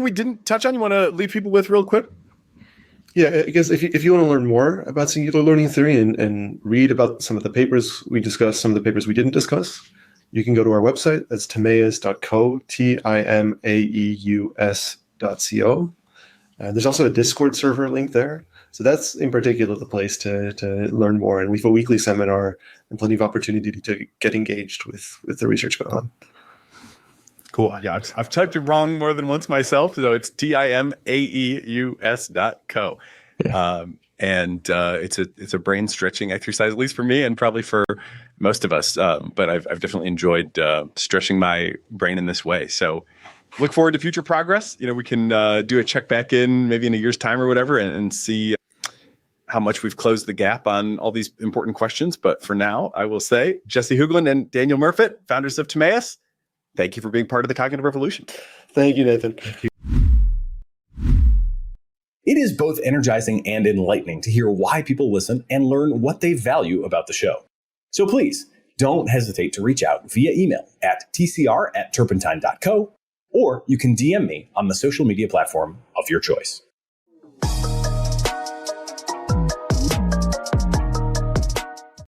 we didn't touch on you want to leave people with real quick? Yeah, I guess if you want to learn more about singular learning theory and read about some of the papers we discussed, some of the papers we didn't discuss, you can go to our website. That's timaeus.co, timaeus.co. There's also a Discord server link there. So that's in particular the place to learn more. And we have a weekly seminar and plenty of opportunity to get engaged with the research going on. Cool. Yeah, I've typed it wrong more than once myself. So it's timaeus.co. Yeah. And it's a brain stretching exercise, at least for me and probably for most of us. But I've definitely enjoyed stretching my brain in this way. So look forward to future progress. We can do a check back in maybe in a year's time or whatever and see how much we've closed the gap on all these important questions. But for now, I will say, Jesse Hoogland and Daniel Murfet, founders of Timaeus, thank you for being part of the cognitive revolution. Thank you, Nathan. Thank you. It is both energizing and enlightening to hear why people listen and learn what they value about the show. So please don't hesitate to reach out via email at tcr@turpentine.co, or you can DM me on the social media platform of your choice.